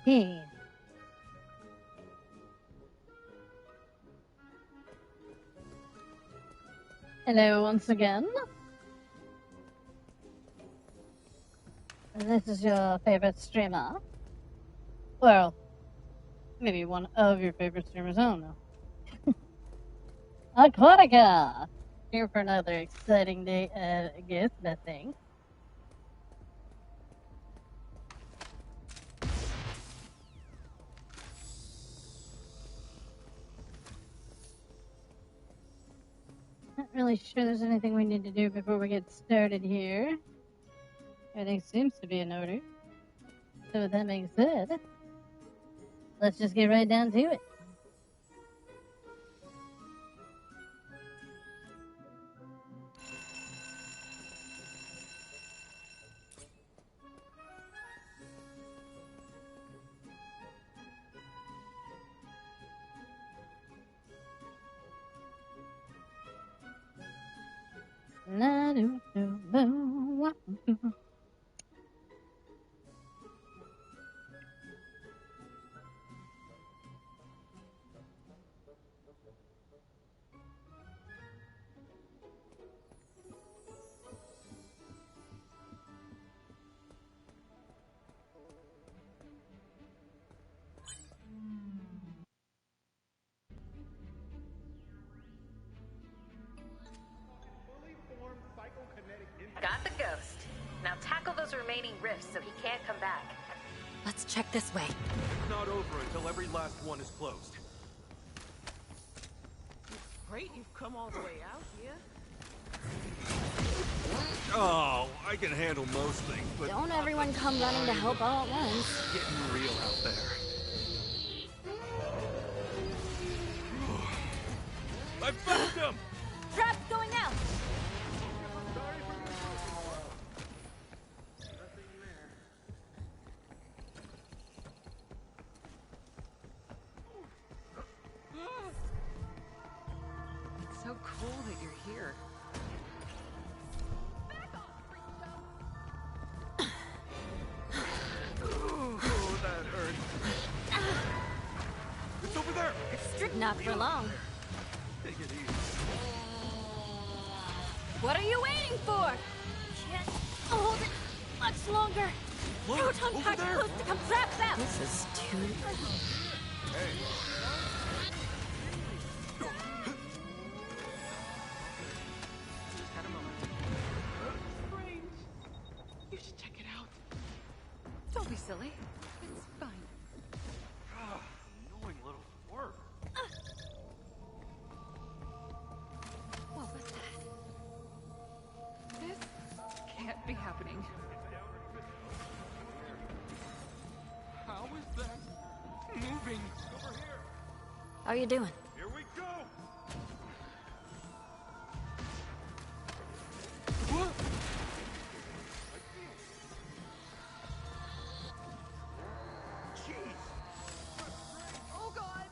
Hey. Hello once again. This is your favorite streamer. Well, maybe one of your favorite streamers, I don't know. Aquatica! Here for another exciting day at Ghostbusters. Not really sure there's anything we need to do before we get started here. Everything seems to be in order. So with that being said, let's just get right down to it. Got the ghost. Now tackle those remaining rifts so he can't come back. Let's check this way. It's not over until every last one is closed. Great, you've come all the way out here. Oh, I can handle most things, but... Don't everyone come running to help all at once. Getting real out there. I found him! Trap's going out! It's so cool that you're here. Ooh, that hurt. It's over there! Not for long. Take it easy. What are you waiting for? Can't hold it much longer. Look, Proton over pack there. close to come trap them. This is too... Hey. Just got a moment. Strange. You should check it out. Don't be silly. It's fine. Annoying little twerp. What was that? This can't be happening. How is that moving? Over here. How you doing? Here we go. What? Jeez. Oh God!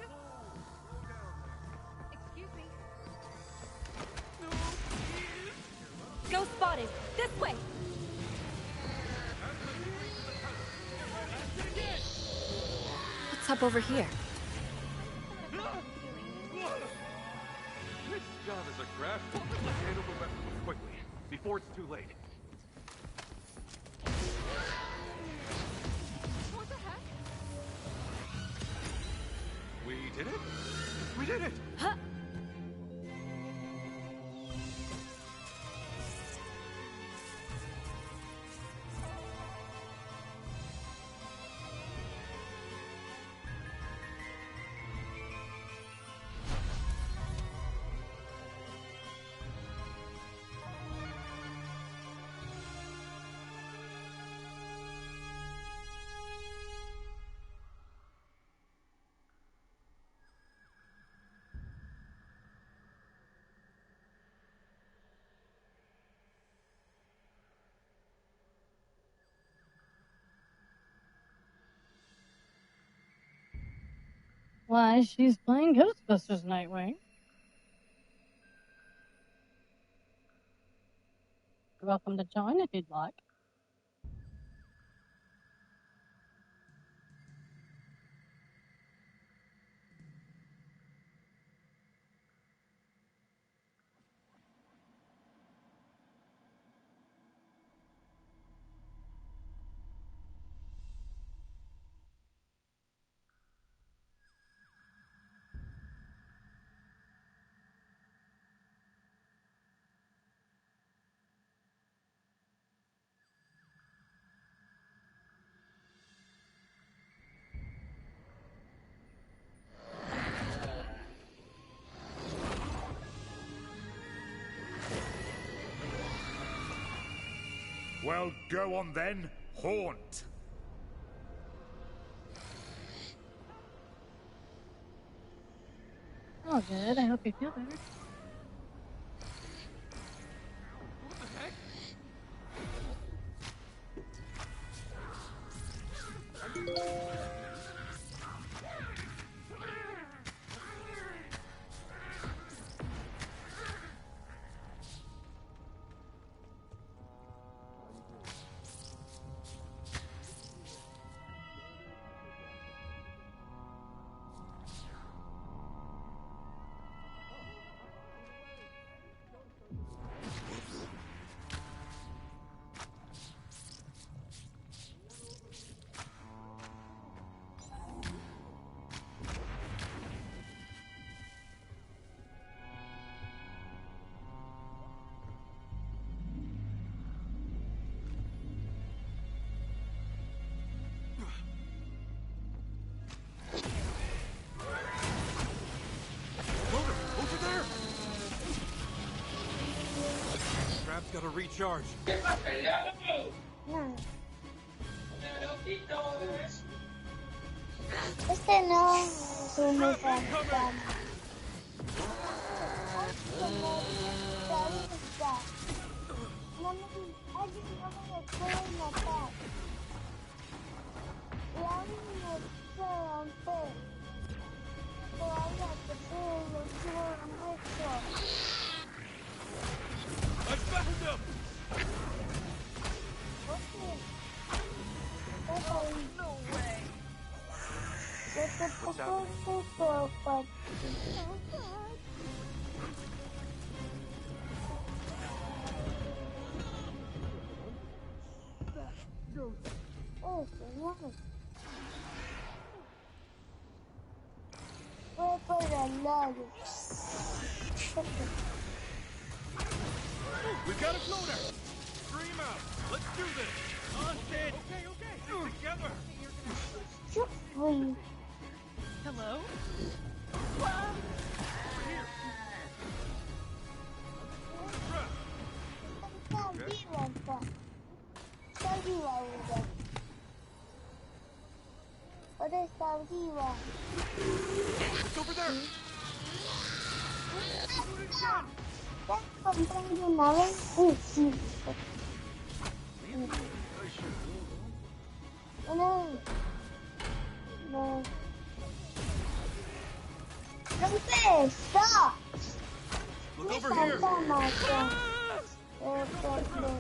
Excuse me. No, Ghost spotted. This way. What's up over here? This job is a crash. Let's handle the rest of them quickly, before it's too late. What the heck? We did it? We did it! Huh? Why, she's playing Ghostbusters Nightwing. You're welcome to join if you'd like. Well, go on then. Haunt. Oh, good. I hope you feel better. What the heck? Gotta recharge. No. Este no es un fantasma. Alguien no me puede matar. Y alguien me puede romper. Pero ahora que puedo lo quiero romper. I found him! No way. Oh, señor. Fue por el lado. We've got a floater! Stream out! Let's do this! On it! Okay. Together! Free. Hello? Over here! Está viva ella. Ahora está viva. It's over there! ¿Estás comprando una vez? Sí. No. ¡Rompe! ¡Stop! Look over here! Fantasma. I found him!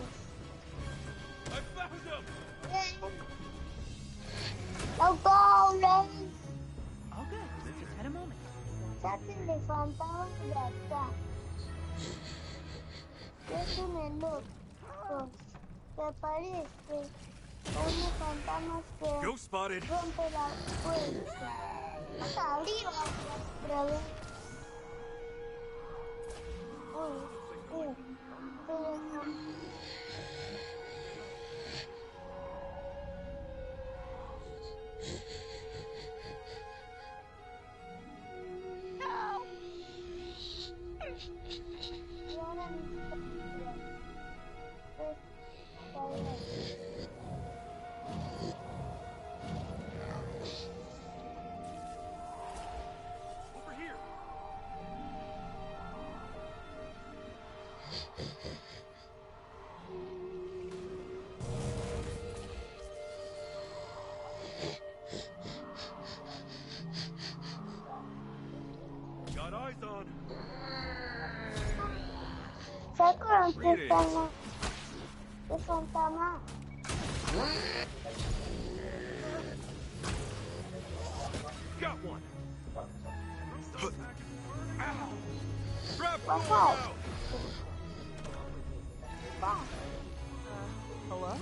Now go, Ray! All good. Just had a moment. Saquen de fantasma de acá. Déjenme loco. ¿Te parece? Unos fantasmas que Ghost spotted! rompe la puerta. Hasta arriba, otra vez. Pero no. Y ahora Over here! Got eyes on! sacaron que fantasma. Got one! Ow! Trap What's going up? out! Wow. Hello?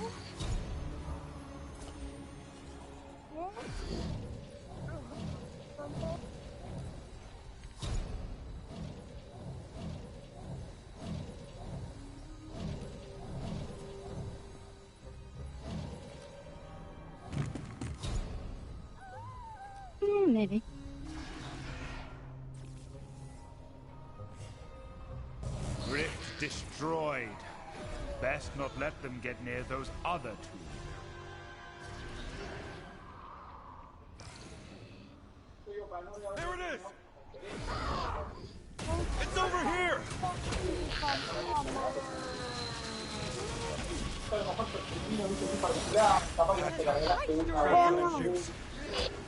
Maybe. Rift destroyed. Best not let them get near those other two. There it is! It's over here!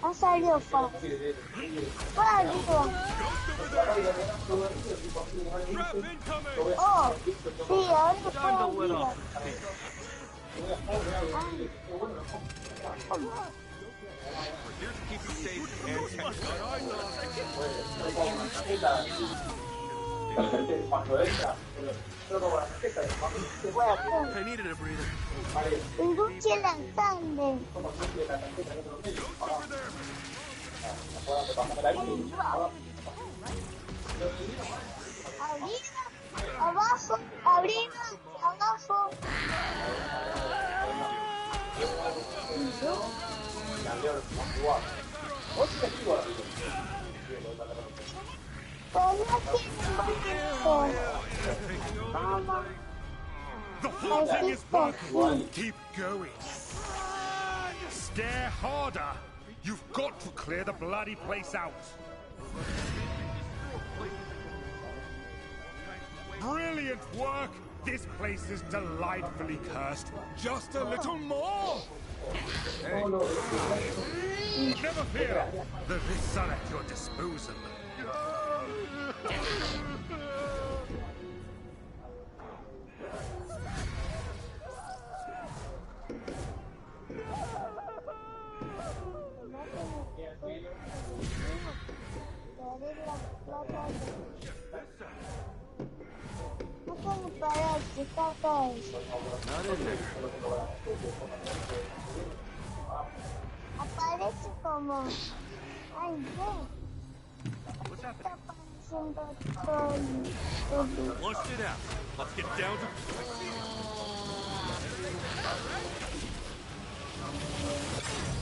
Ha salido fácil. Por arriba. Trap incoming! Oh, sí, ahora por Time to let arriba. off some steam. We're here to keep you safe and check I needed a breather. Industria lanzante. Over there! Arriba, abajo, arriba, abajo. The haunting is working. Keep going. Stare harder. You've got to clear the bloody place out. Brilliant work. This place is delightfully cursed. Just a little more. Never fear. The risks are at your disposal. Not in there. Aparece como... Ay, ve. What's Está happening? apareciendo todo. Flushed it out. Let's get down to...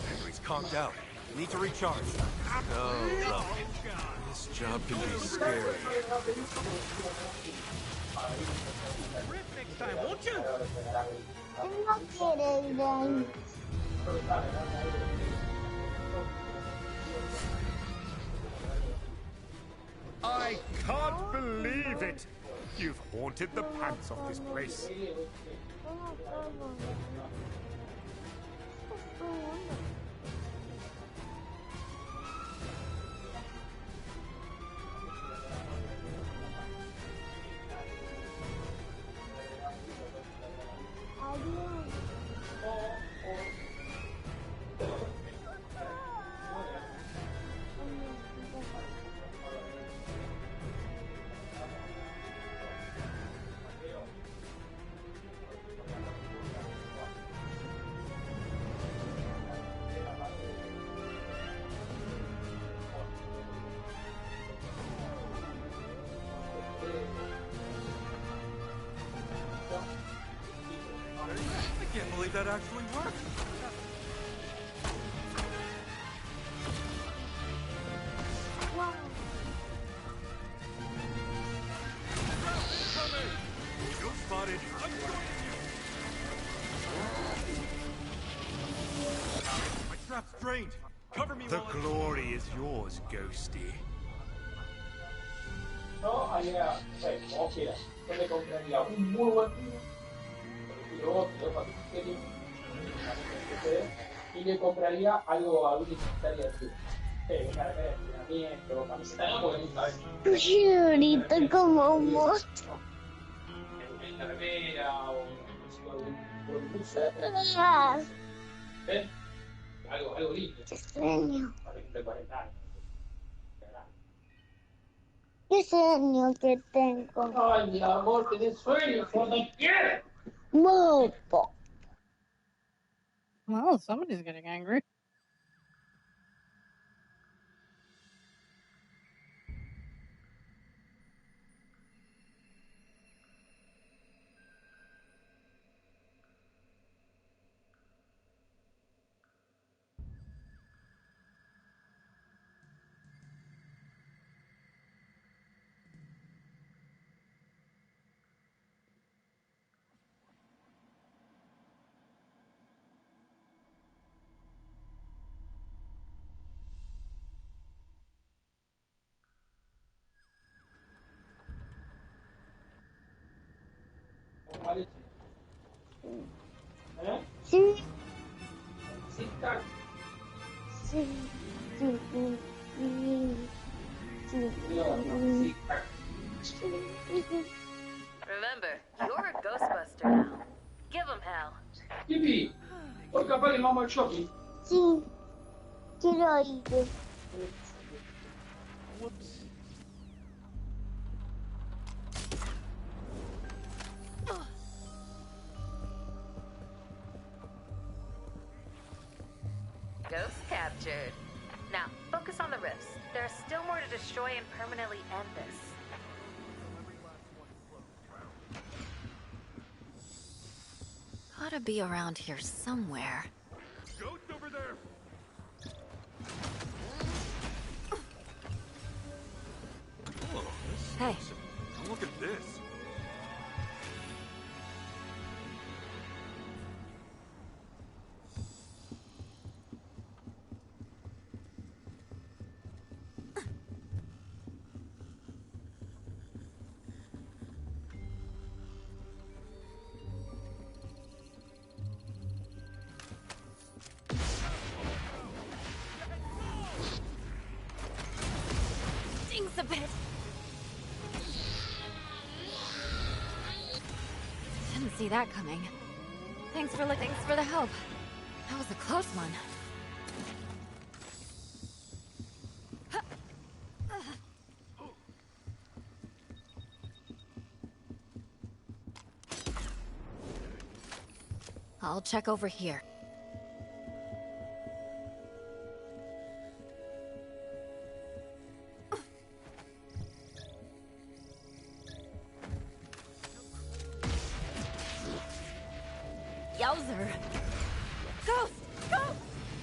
Battery's conked out. Need to recharge. Oh, this job can be scary. Next time, won't you? Él no quiere ir ahí. I can't believe it. You've haunted the pants off this place. I can't believe that actually worked. Go spotted. My trap's drained. Cover me The while glory is yours, Ghosty. Yo haría, como quieras. Yo me compraría un muy buen vino, y luego y le compraría algo a un inventario de una remera de entrenamiento, camiseta de juego, Ahorita como un monstruo. una remera o algún buzo, ¿ves? Algo lindo. Qué sueño. Para que 40 años. Qué sueño que tengo. Ay, mi amor, tenés sueño, cuando quieras. Mopo. Well, somebody's getting angry. ¿Cuál es? ¿Eh? Sí, Sí, tac. sí, sí, sí, sí, Sí, tac. Remember, you're a Ghostbuster now. Give him hell. Yipi, hoy capaz que vamos al shopping. sí, quiero ir. Ghost captured. Now, focus on the rifts. There's still more to destroy and permanently end this. Gotta be around here somewhere. Ghost over there! Oh, this is Hey. awesome. Now look at this. Stings a bit. Didn't see that coming. Thanks for the help. That was a close one. I'll check over here. Yowzer! Ghost! Ghost!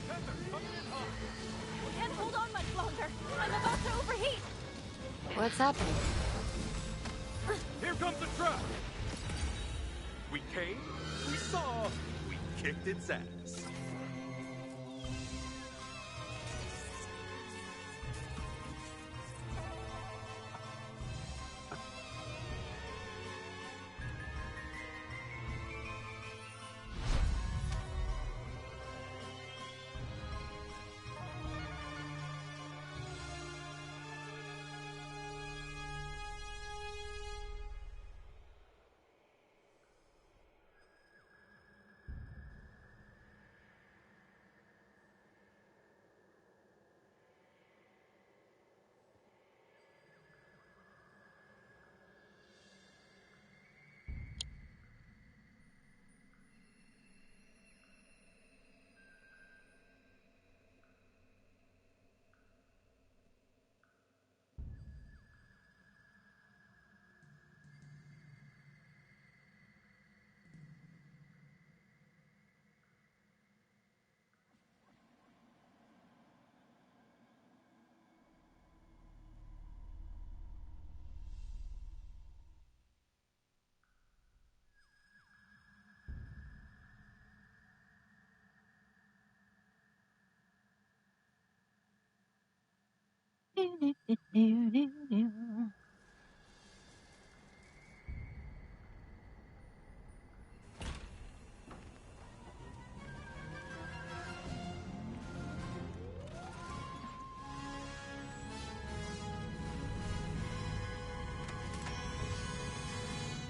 I can't hold on much longer. I'm about to overheat. What's happening? Here comes the trap! We came, we saw, we kicked its ass.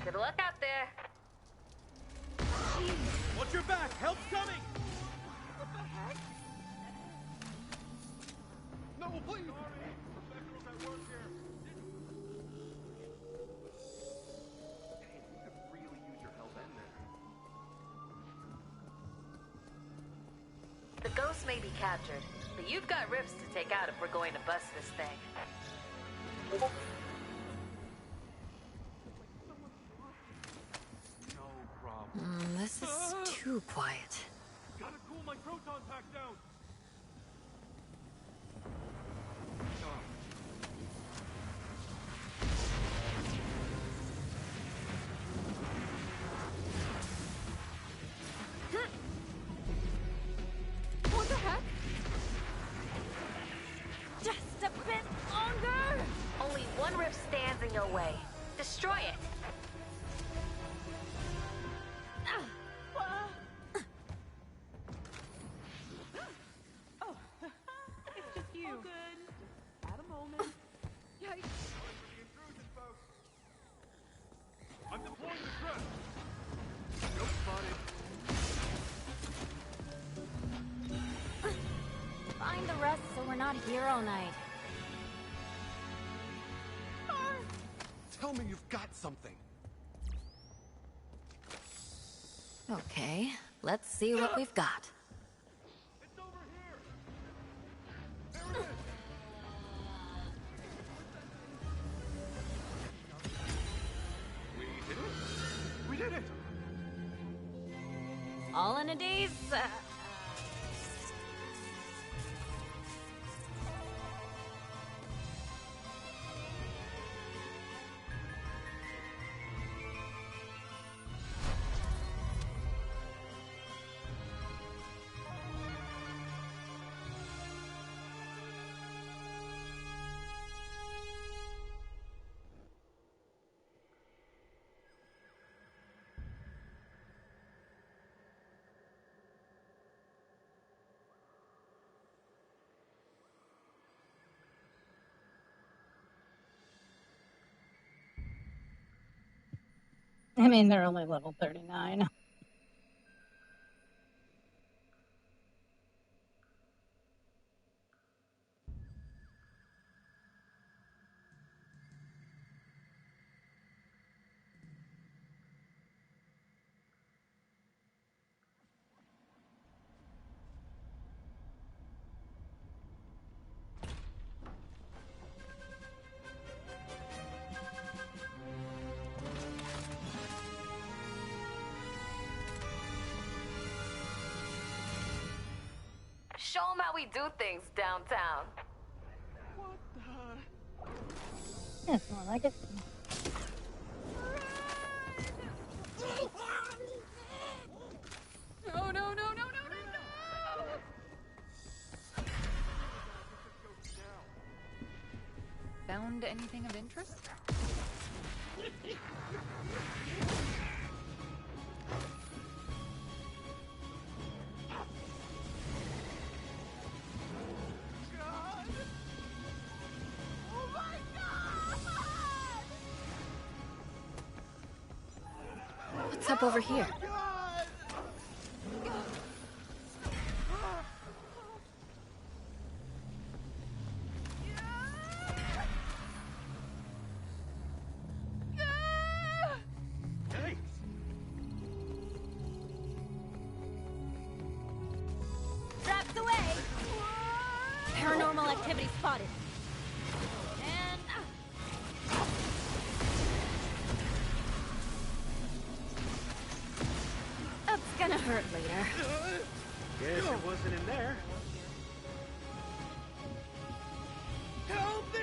Good luck out there. Watch your back! Help's coming! What the heck? No, please! Professionals at work here. Hey, we could really use your help in there. The ghosts may be captured, but you've got rifts to take out if we're going to bust this thing. No problem. This is too quiet. Gotta cool my proton pack down! What the heck? Just a bit longer! Only one rift stands in your way. Destroy it. I'm deploying the trap. Nope, spotted. Find the rest so we're not here all night. Tell me you've got something. Okay, let's see what we've got. It's over here. There it is. We did it. We did it. All in a daze. I mean, they're only level 39. Show them how we do things downtown. What the? That's more like it. No, no, no, no, no, no, no! Found anything of interest? What's up over here? Hey! Traps away! Paranormal activity spotted. And... That's gonna hurt later. Guess it wasn't in there. Help me!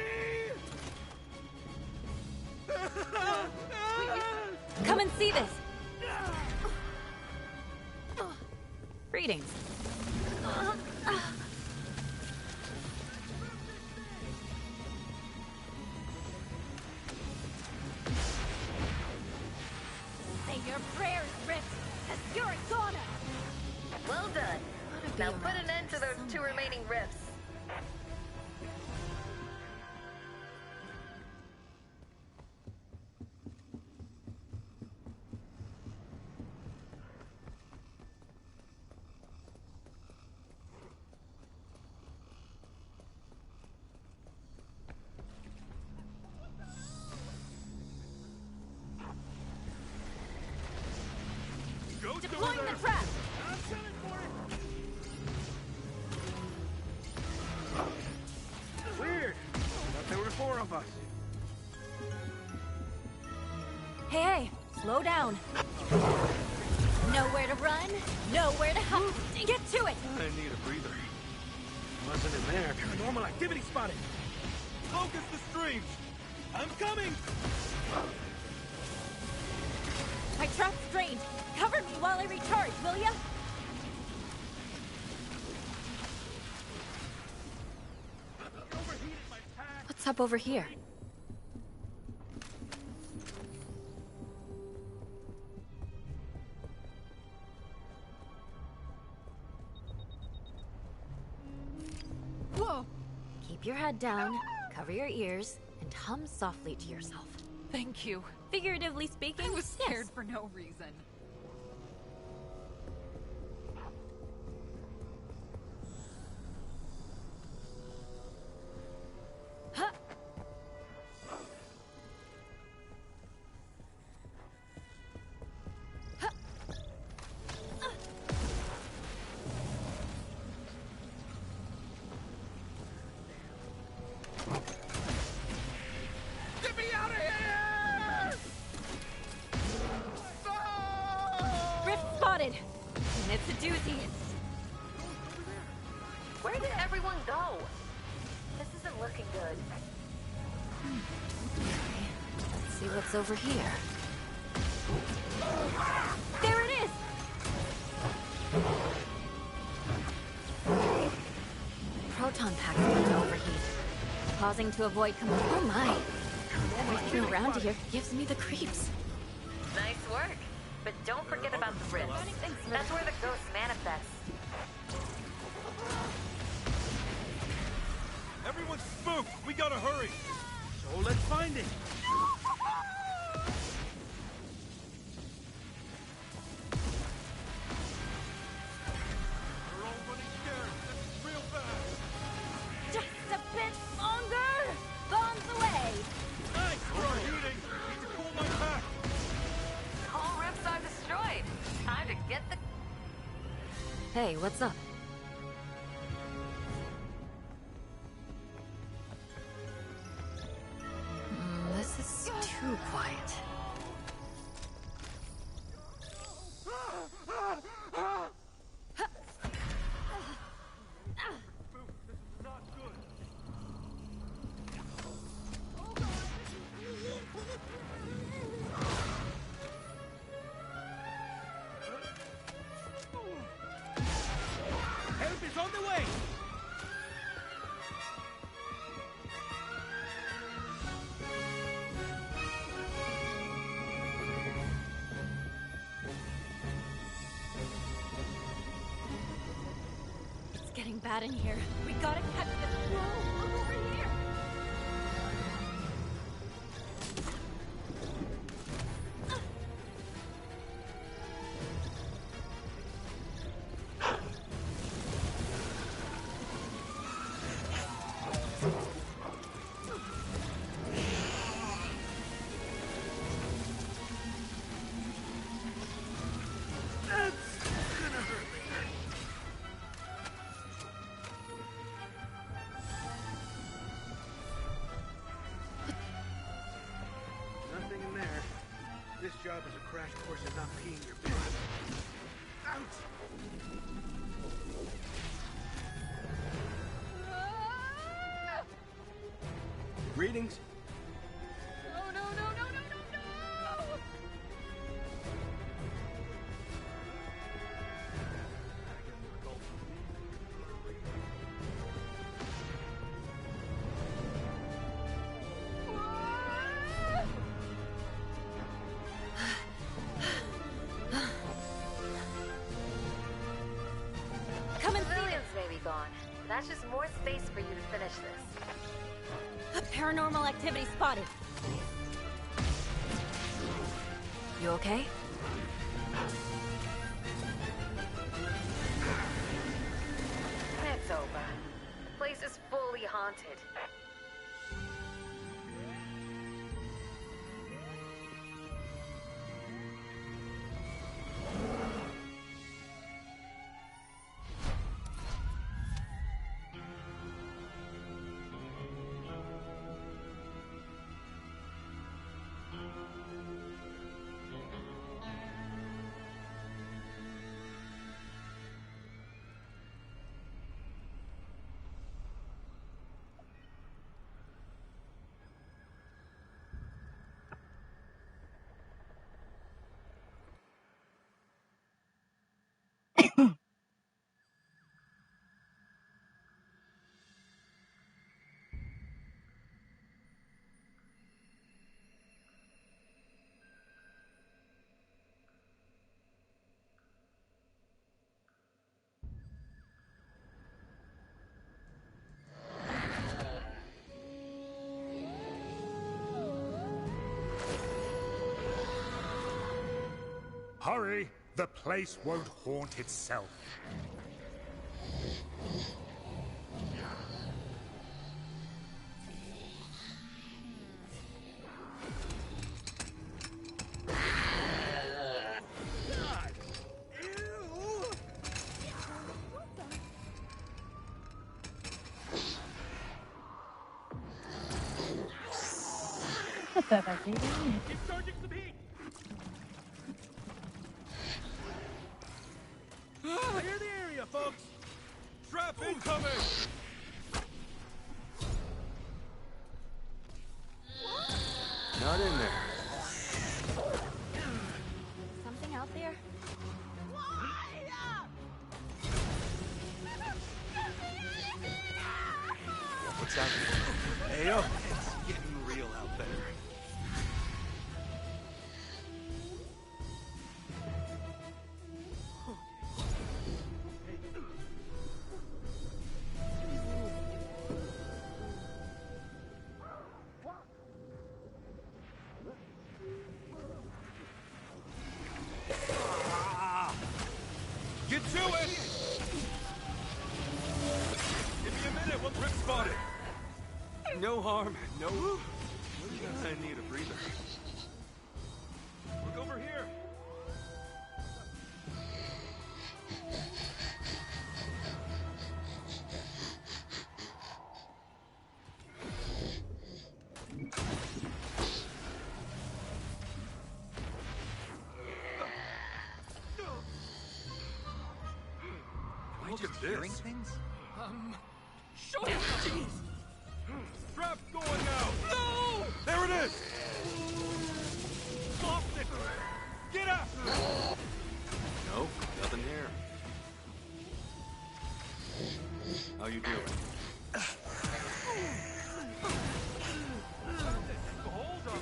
Come and see this! Greetings. Say your prayers, Rip, 'cause you're a goner! Well done. be Now put around an end to those two somewhere. remaining rifts. Ghost Deploying over the there. trap! I'm coming for it. Weird. Thought there were 4 of us. Hey, hey, slow down. Nowhere to run, nowhere to hide. Get to it! I need a breather. Wasn't in there. Paranormal activity spotted. Focus the streams. I'm coming. My trap's drained. Cover me while I recharge, will ya? Overheated my pack. What's up over here? Whoa! Keep your head down, cover your ears, and hum softly to yourself. Thank you. Figuratively speaking, I was scared yes. for no reason. Huh. Get me out of here! Rift spotted! And it's a doozy. Where did everyone go? This isn't looking good. Let's see what's over here. There it is! Proton pack's going to overheat, pausing to avoid oh my! Everything around here gives me the creeps. Nice work. But don't forget about the rifts. That's where the ghost manifests. Everyone's spooked! We gotta hurry! So let's find it. We're all running scared. This is real bad. Just a bit longer! Bombs away! Nice! We're heating! Need to cool my pack! All rifts are destroyed. Time to get the... Hey, what's up? This is too quiet. Not good. Help is on the way. It's getting bad in here. We gotta catch this. Whoa, look over here! Nothing in there. This job is a crash course in not peeing your pants. Out! Greetings. No, no, no, no, no, no, no! Come and see Civilians may be gone. That's just more space for you to finish this. Paranormal activity spotted. You okay? It's over. The place is fully haunted. Hurry! The place won't haunt itself. What's that, baby? Keep charging some heat! Clear the area, folks! Trap incoming! Not in there. Something out there? What's out there? Hey, oh, it's getting real out there. Get to it! Give me a minute, we'll trip spot it. No harm, no. I need a breather. Look over here. Look at this. Things? Show me! Jeez! Strap's going out! No! There it is! Lost it! Get after it! Nope, nothing here. How you doing? Hold on.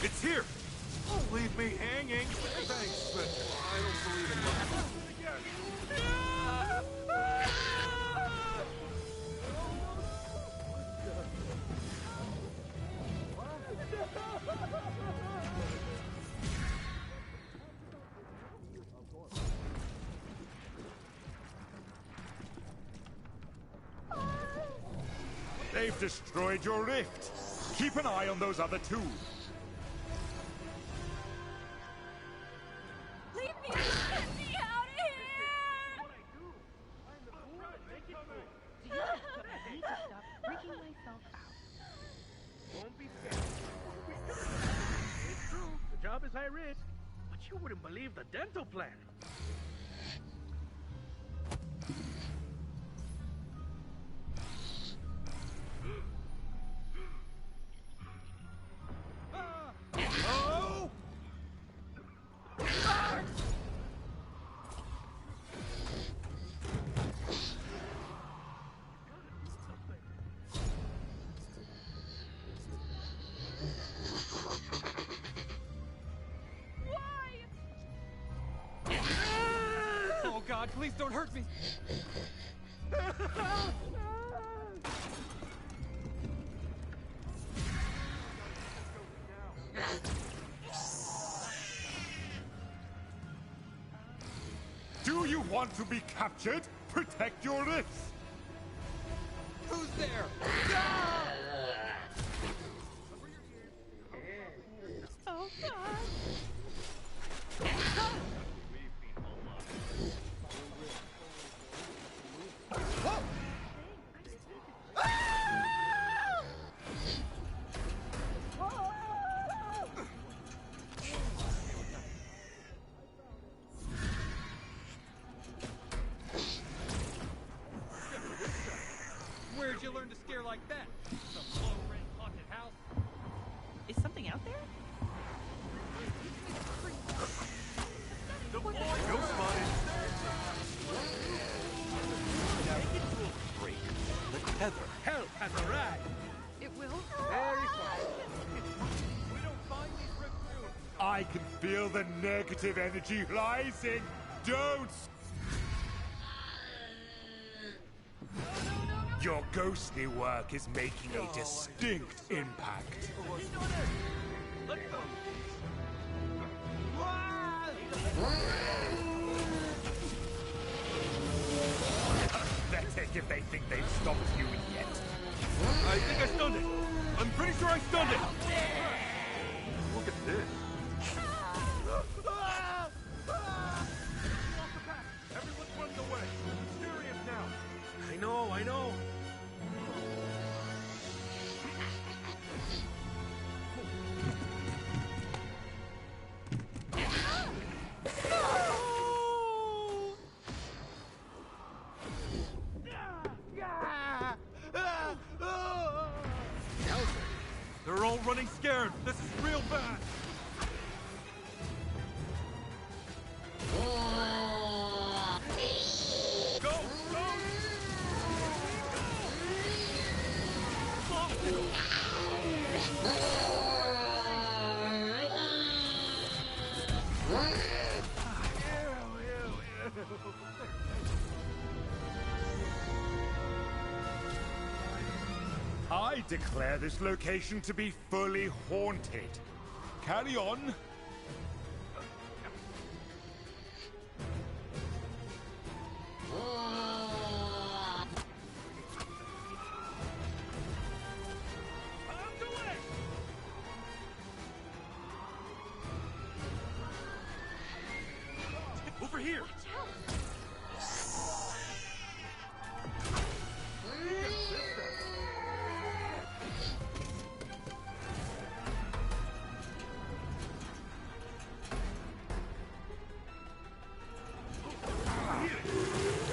It's here! Don't leave me hanging! Thanks, but I don't believe in love. They've destroyed your rift. Keep an eye on those other two. Leave me! Get me out of Do you I need to stop freaking myself out? Won't be fair. It's true, the job is high risk, but you wouldn't believe the dental plan. Oh! Oh God, please don't hurt me! Do you want to be captured? Protect your rifts. Who's there? Oh, God. Where'd you learn to scare like that? Some low-rent haunted house? Is something out there? The boy ghost spotted! Now get to a break. The tether. Help has arrived. It will? Very fast. We don't find these rift soon! I can feel the negative energy rising. Don't. Your ghostly work is making a distinct impact. Let's go. Pathetic if they think they've stopped you yet. I think I stunned it. I'm pretty sure I stunned it. Look at this. Everyone's running away. Serious now. I know. They're all running scared. This is real bad. Go! I declare this location to be fully haunted. Carry on. Over here.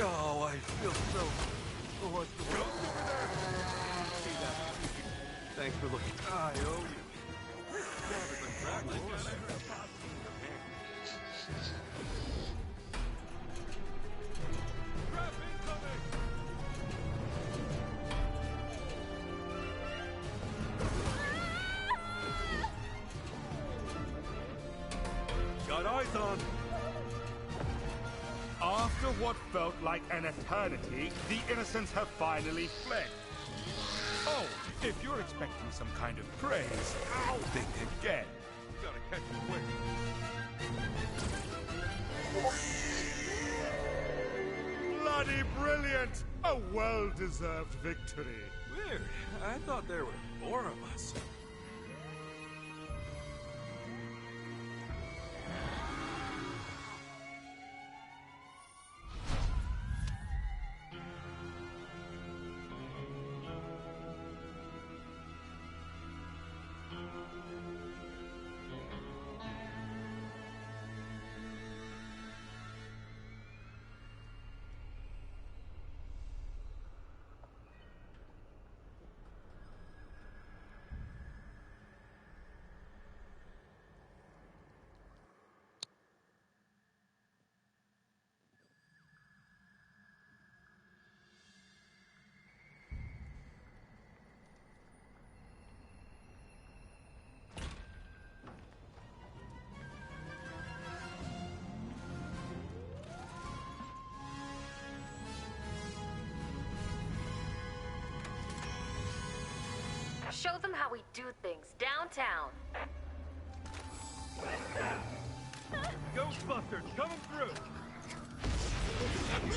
Oh, I feel so. What's the ghost over there? See that? Thanks for looking. I owe you. Trap incoming! Got eyes on. After what felt like an eternity, the innocents have finally fled. Oh, if you're expecting some kind of praise, I'll think again. Gotta catch him quick. Bloody brilliant! A well-deserved victory. Weird. I thought there were 4 of us. Show them how we do things downtown. Ghostbusters coming through.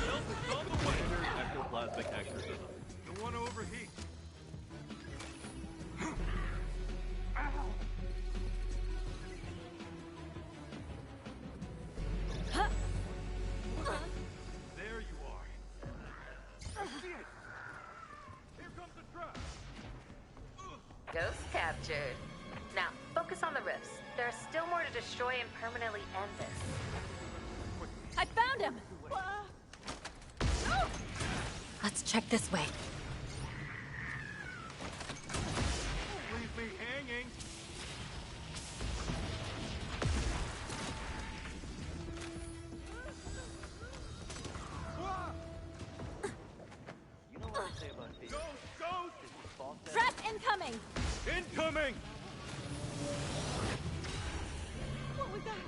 Help is on the way. Ectoplasmic exorcism. Don't want to overheat. There you are. I see it. Here comes the trap. Ghost captured. Now, focus on the rifts. There are still more to destroy and permanently end this. I found him! Let's check this way. Leave me hanging. You know what I say about being Ghost! Trap incoming! Incoming! What was that?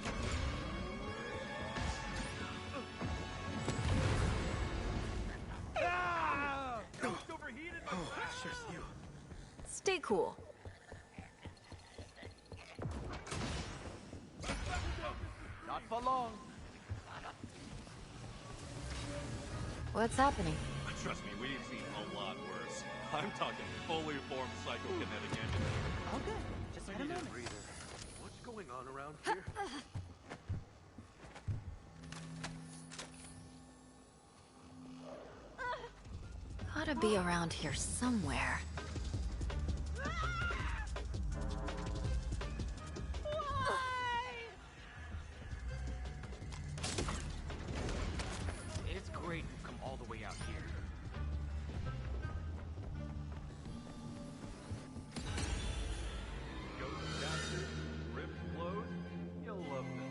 Ah! cool. Not for long. What's happening? Trust me, we've seen a lot worse. I'm talking fully formed psychokinetic entities. All good. Just had a Need a moment. breather. What's going on around here? Gotta be around here somewhere. It's great you've come all the way out here. Ghostbusters, rift closed. You'll love this.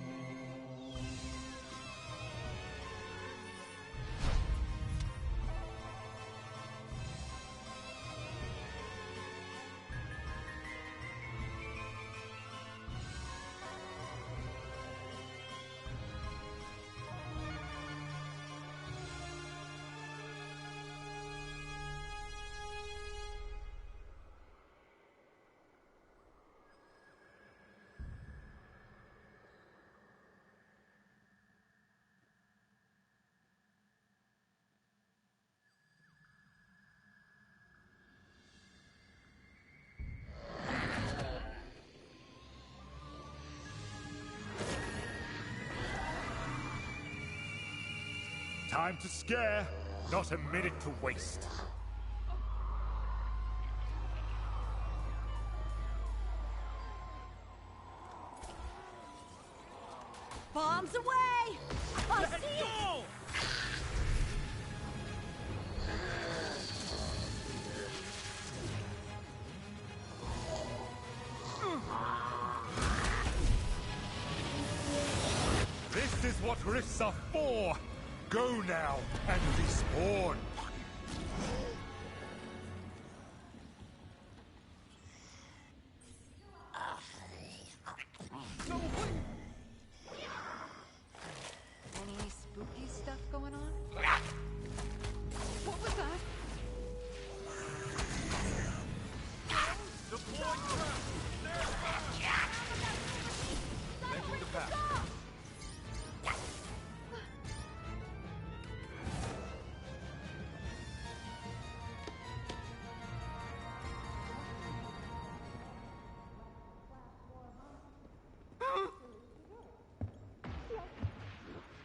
Time to scare, not a minute to waste. Bombs away! I'll see you! This is what rifts are for! Go now and respawn! Any spooky stuff going on? What was that? Deploy trap! Making the path.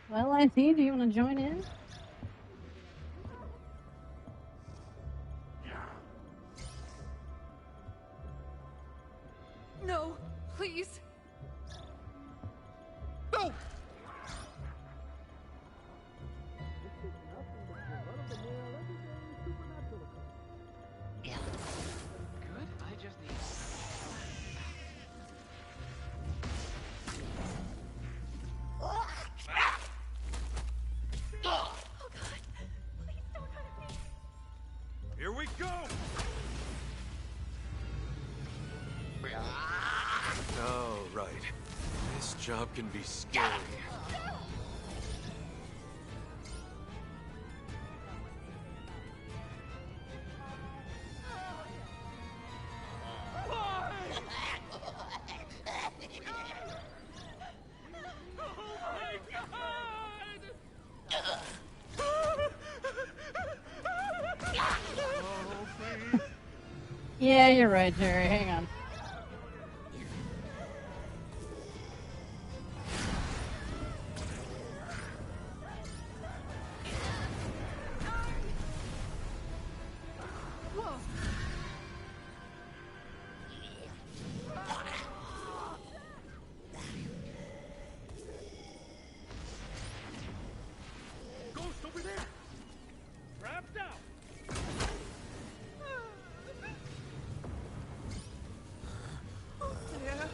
Well, I see. Do you want to join in? No, please. No! Good? I just need... Here we go! Oh, right. This job can be scary. Yeah, you're right, Jerry. Hang on. Whoa. Ghost over there! Trapped out! Yeah.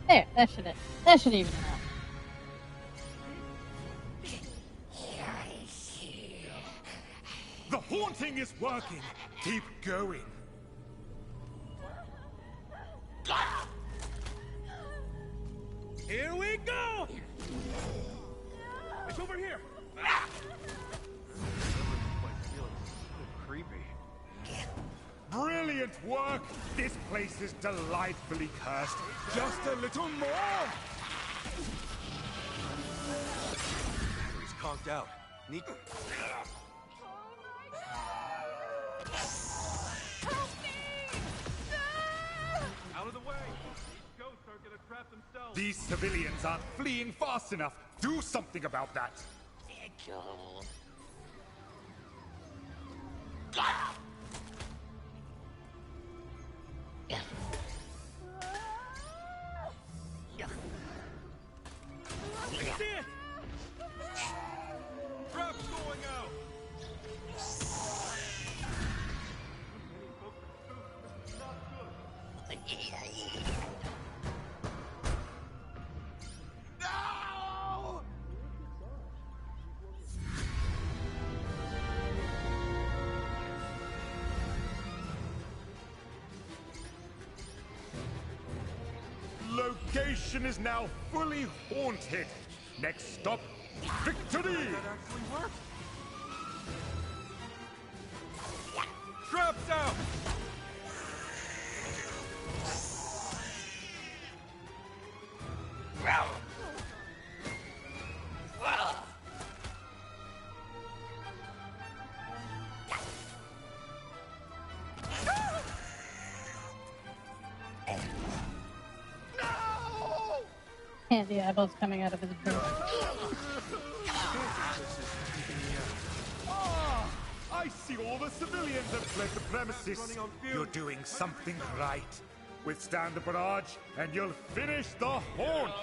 There, that should even it out. The haunting is working! Keep going! Here we go! Creepy. Brilliant work! This place is delightfully cursed. Just a little more! Battery's conked out. Need... Out of the way! These ghosts are gonna trap themselves. These civilians aren't fleeing fast enough. Do something about that. See it! Trap's going out! No! Location is now fully haunted. Next stop, victory! That actually worked! Trap's out! And the eyeballs coming out of his brain. Ah! I see all the civilians have fled the premises. You're doing something right. Withstand the barrage, and you'll finish the haunt!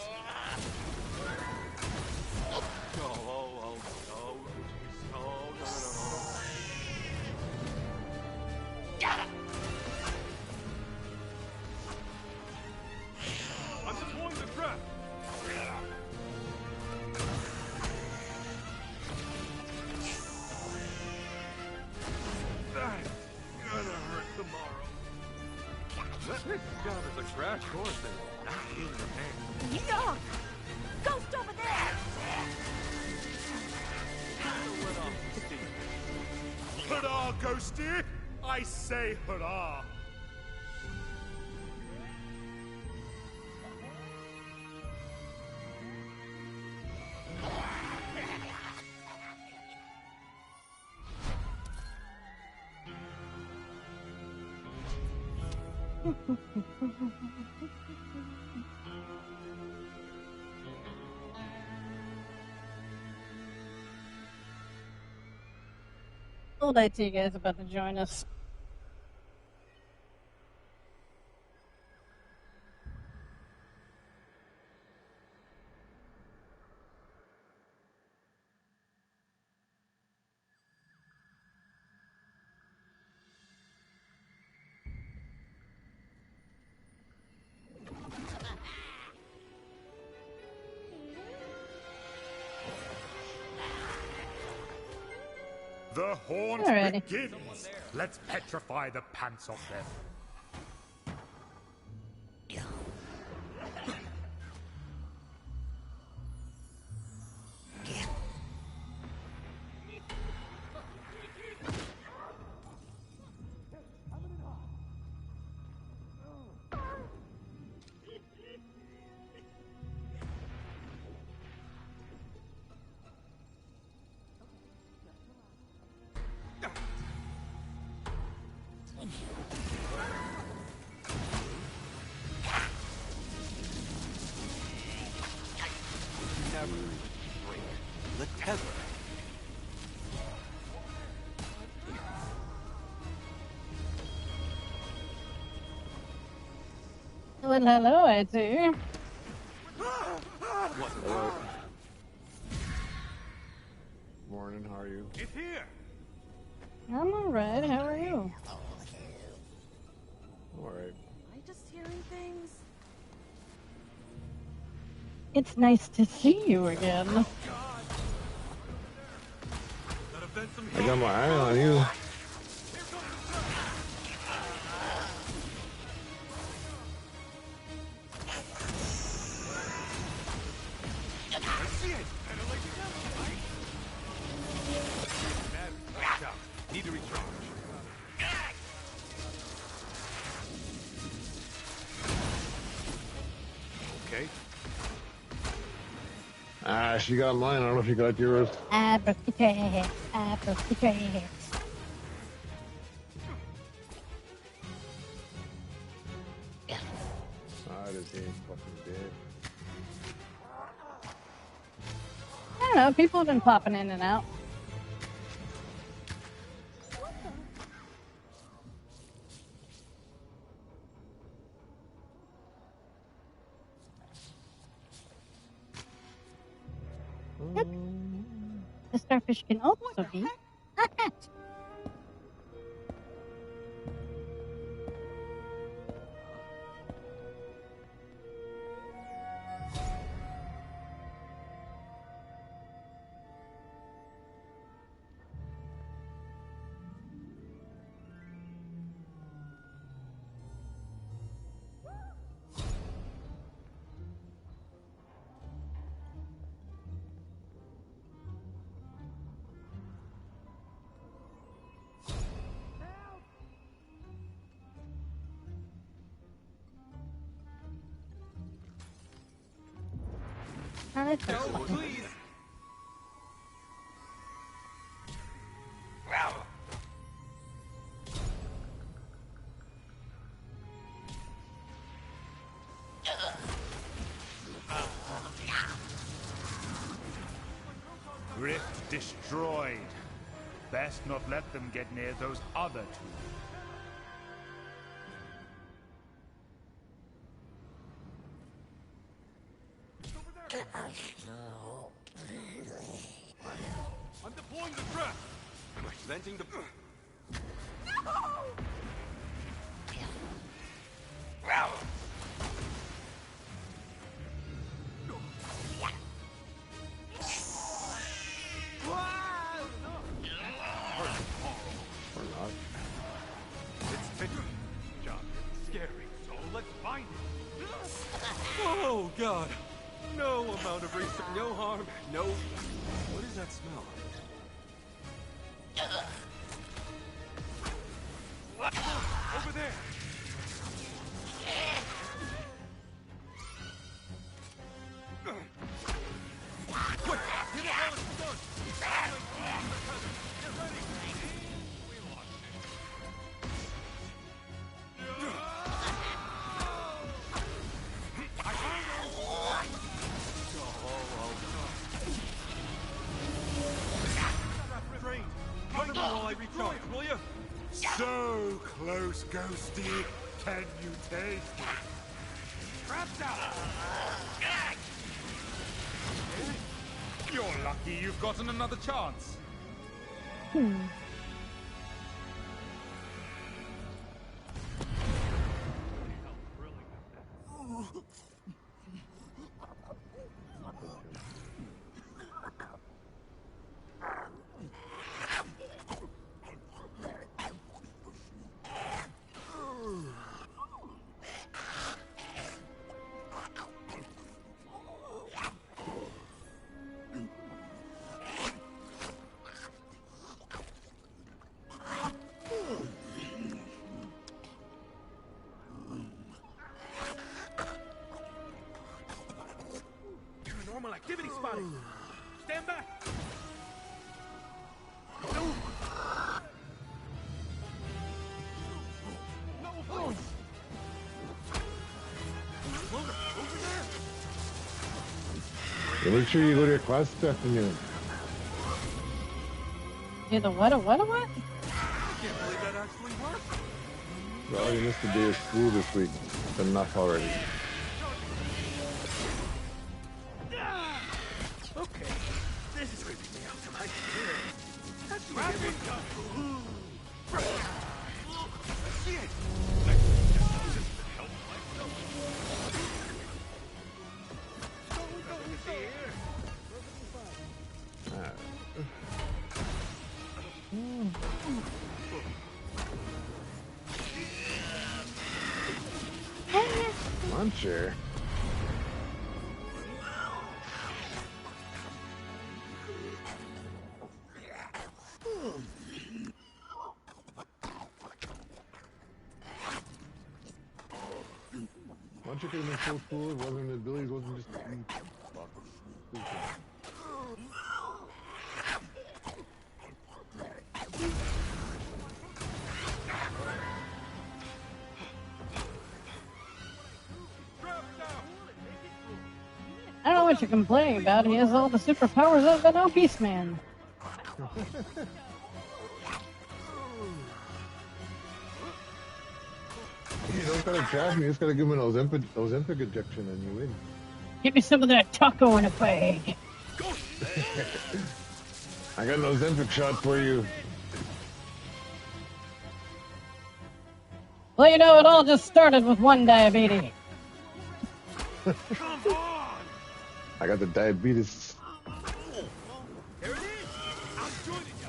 I'm deploying the trap! That's gonna hurt tomorrow. This job is a crash course in not feeling the pain. Yeah! Ghost over there! Hurrah, Ghosty! I say hurrah! Old IT guy's about to join us. The haunt Alrighty. begins! Let's petrify the pants off them. Never break the tether. Well, hello, IT. What? Morning, how are you? It's here! I'm alright, how are you? Alright. Am I just hearing things? It's nice to see you again. I got my eye on you. Ash, you got mine. I don't know if you got yours. I broke the trash. I broke the trash. This game's fucking dead. I don't know. People have been popping in and out. Yep. The starfish can also be a hat. Oh, that's No, please. Rift destroyed. Best not let them get near those other two. I'm deploying the trap. Preventing the. Oh, God. No amount of research, no harm, no... What is that smell? Over there! Quick! Get it while it's done! Get ready! We lost while I recharge, will you? So close, Ghosty. Can you taste it? Traps out! You're lucky you've gotten another chance. Paranormal activity spotted! Stand back! Yeah, make sure you go to your class this afternoon. Yeah, the what? Can't believe that actually worked! Well, you missed a day of school this week. It's enough already. Okay, this is creeping me out to my spirit. That's Muncher. Muncher could have been so cool. It wasn't his abilities, wasn't just. Fuck. what you're complaining about. He has all the superpowers of an obese man. You don't gotta trap me, you just gotta give him an Ozempic injection and you win. Give me some of that taco in a bag. I got an Ozempic shot for you. Well, you know, it all just started with one diabetes. Come on! I got the diabetes. There it is! I'm joining you!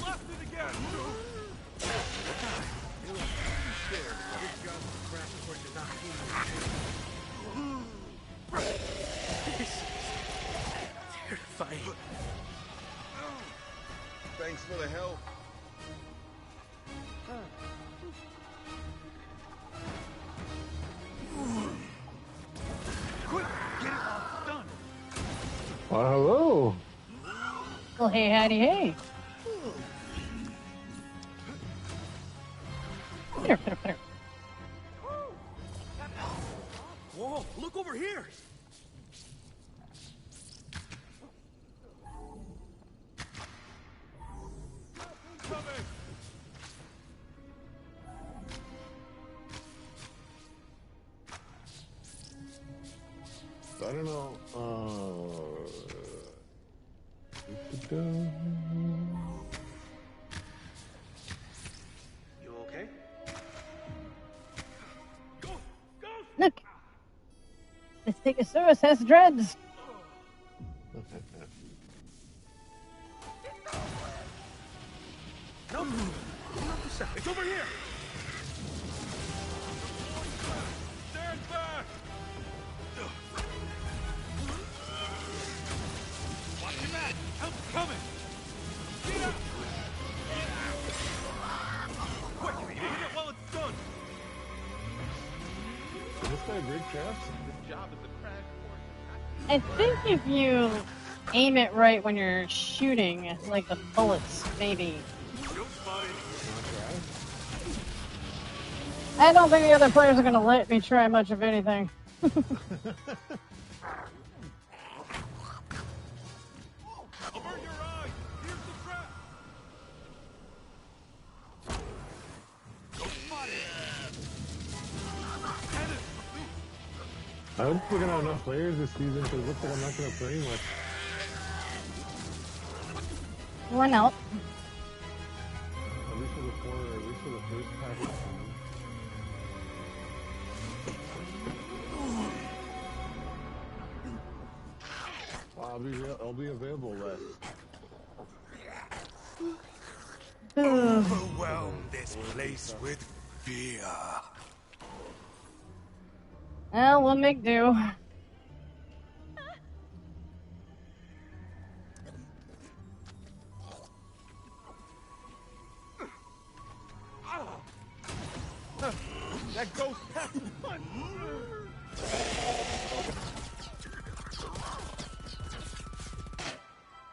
Left it again! This job is a crash course in not being This is terrifying. Thanks for the help. Quick, get it all done. Oh, hello. Well, hey, howdy, hey. Here. Whoa, look over here! Coming! I don't know. You okay? Look. The Stegosaurus has dreads. No, it's over here. Stand back! Watch your back! I'm coming! Get up! Quick, hit it while it's done! Is this guy break traps? This job is a crash course. I think if you aim it right when you're shooting, like the bullets, maybe. I don't think the other players are going to let me try much of anything. Over your eyes! Here's the trap! Go spot it! I hope we're gonna have enough players this season because it looks like I'm not gonna play much. One out. At least for the first half of the season. I'll be available less. Overwhelm this place with fear. Well, we'll make do. That ghost has to punch!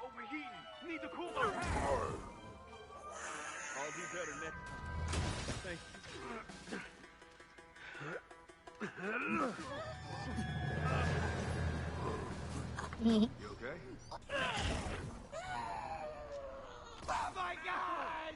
Overheating. Need to cool down. I'll do better next time. Thank you. You okay? Oh my God!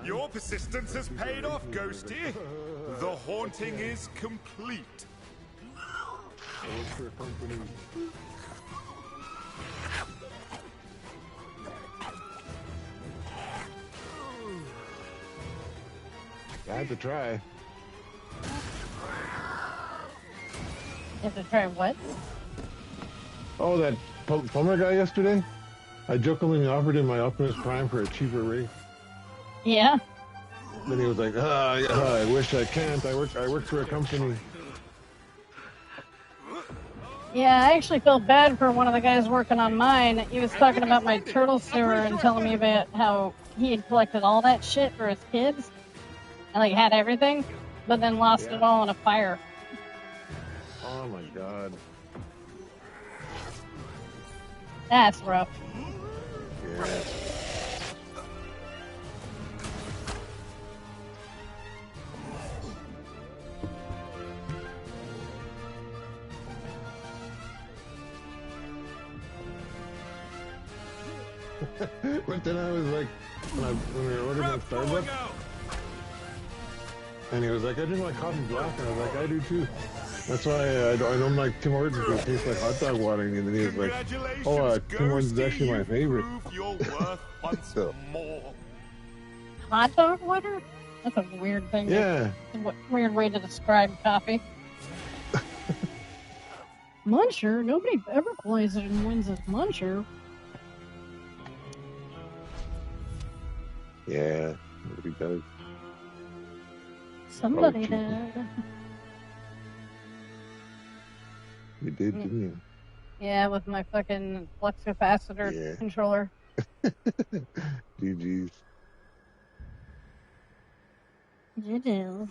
Your persistence has paid off, Ghosty. The haunting is complete. I work for a company. I had to try. You have to try what? Oh, that plumber guy yesterday? I jokingly offered him my Optimus Prime for a cheaper rate. Yeah? Then he was like, I wish I can't. I work for a company. Yeah, I actually felt bad for one of the guys working on mine. He was talking about my turtle sewer and telling me about how he had collected all that shit for his kids. And, like, had everything, but then lost it all in a fire. Oh my god. That's rough. Yeah. But then I was like, when we ordered at Starbucks, and he was like, I drink my coffee black, and I was like, I do too. That's why I don't like Tim Hortons because it tastes like hot dog water. And then he was like, oh, Tim Hortons is actually my favorite. So. Hot dog water? That's a weird thing. Yeah. Weird way to describe coffee. Muncher? Nobody ever plays it and wins as Muncher. Yeah, nobody does. Somebody did. You did, didn't you? Yeah, with my fucking flux capacitor controller. GG's. GG's.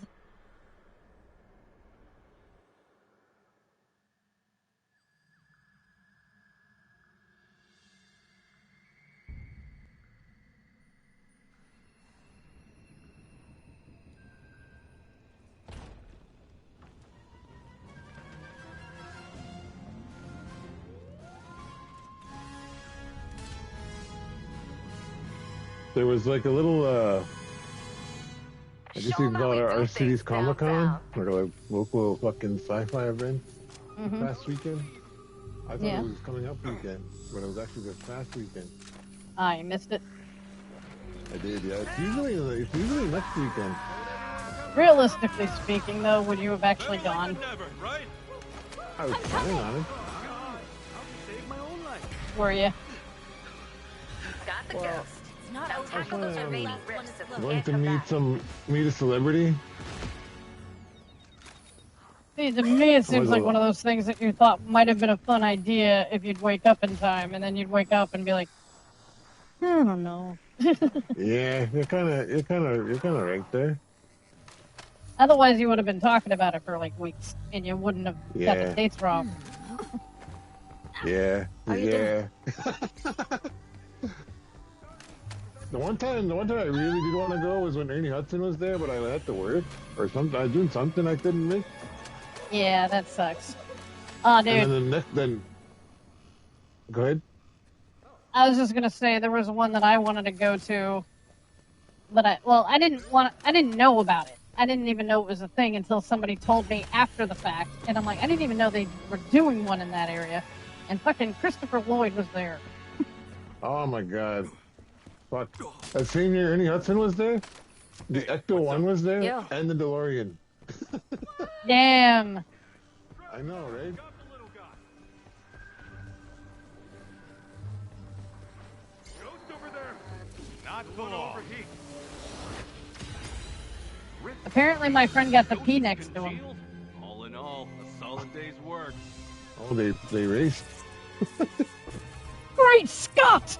There was like a little, I guess you can call it our city's Comic-Con, or like local fucking sci-fi event past weekend. I thought it was coming up weekend, but it was actually this past weekend. Ah, you missed it. I did, yeah. It's usually next weekend. Realistically speaking, though, would you have actually gone? I was planning on it. Were you? Got the ghost. Now tackle those remaining rips so we Going can't to come back. meet a celebrity. See, to me, it seems like one of those things that you thought might have been a fun idea if you'd wake up in time, and then you'd wake up and be like, I don't know. Yeah, you're kind of right there. Otherwise, you would have been talking about it for like weeks, and you wouldn't have got the dates wrong. Yeah, yeah. The one time I really did want to go was when Ernie Hudson was there, but I had to work or something. I was doing something I couldn't miss. Yeah, that sucks. Oh, dude. And then go ahead. I was just gonna say there was one that I wanted to go to, but I didn't know about it. I didn't even know it was a thing until somebody told me after the fact, and I'm like, I didn't even know they were doing one in that area, and fucking Christopher Lloyd was there. Oh my god. Fuck. That same year Ernie Hudson was there, the Ecto-1 was there, and the DeLorean. Damn. I know, right? Apparently my friend got the P next to him. All in all, a solid day's work. Oh, they raced. Great Scott!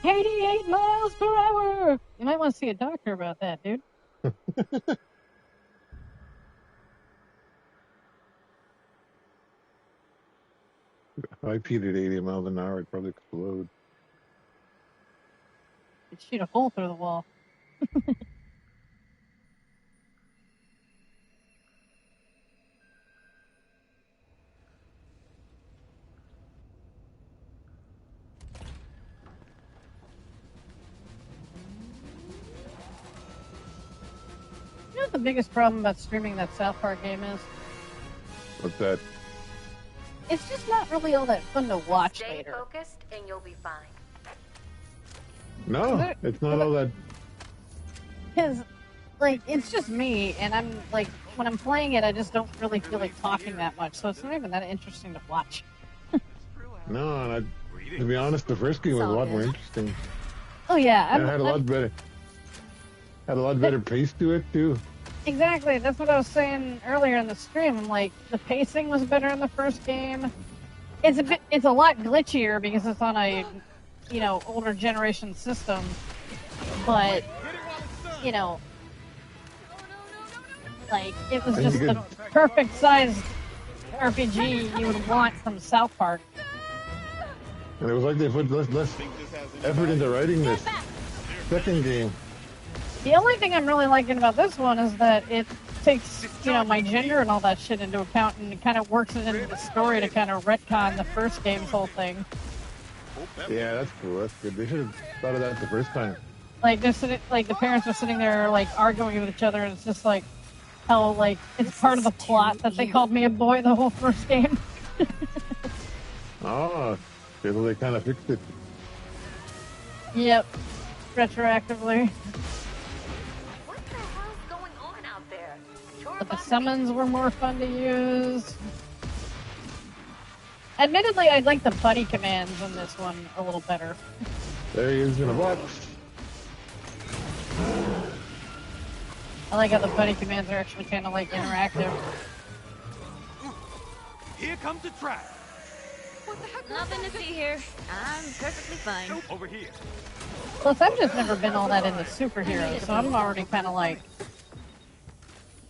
88 miles per hour! You might want to see a doctor about that, dude. If I peed at 80 miles an hour, I'd probably explode. You'd shoot a hole through the wall. You know what the biggest problem about streaming that South Park game is? What's that? It's just not really all that fun to watch Stay later. focused and you'll be fine. No, it's not all that. Because, like, it's just me, and I'm, like, when I'm playing it, I just don't really feel like talking that much, so it's not even that interesting to watch. No, and to be honest, the first game was a lot more interesting. Oh, yeah. It had a lot better pace to it, too. Exactly. That's what I was saying earlier in the stream. I'm like, the pacing was better in the first game. It's a lot glitchier because it's on a, older generation system. But, like, it was just the perfect sized RPG you would want from South Park. And it was like they put less effort into writing this second game. The only thing I'm really liking about this one is that it takes, my gender and all that shit into account and it kind of works it into the story to kind of retcon the first game's whole thing. Yeah, that's cool. That's good. They should have thought of that the first time. Like, they're sitting, like, the parents are sitting there, like, arguing with each other, and it's just like, how, like, it's part of the plot that they called me a boy the whole first game. Oh, so they kind of fixed it. Yep. Retroactively. What the hell's going on out there? But the summons were more fun to use. Admittedly, I like the buddy commands in this one a little better. There he is in a box. I like how the buddy commands are actually kind of like interactive. Here comes the trap. What the heck? Nothing to see here. I'm perfectly fine. Over here. Plus, I've just never been all that into superheroes, so I'm already kind of like,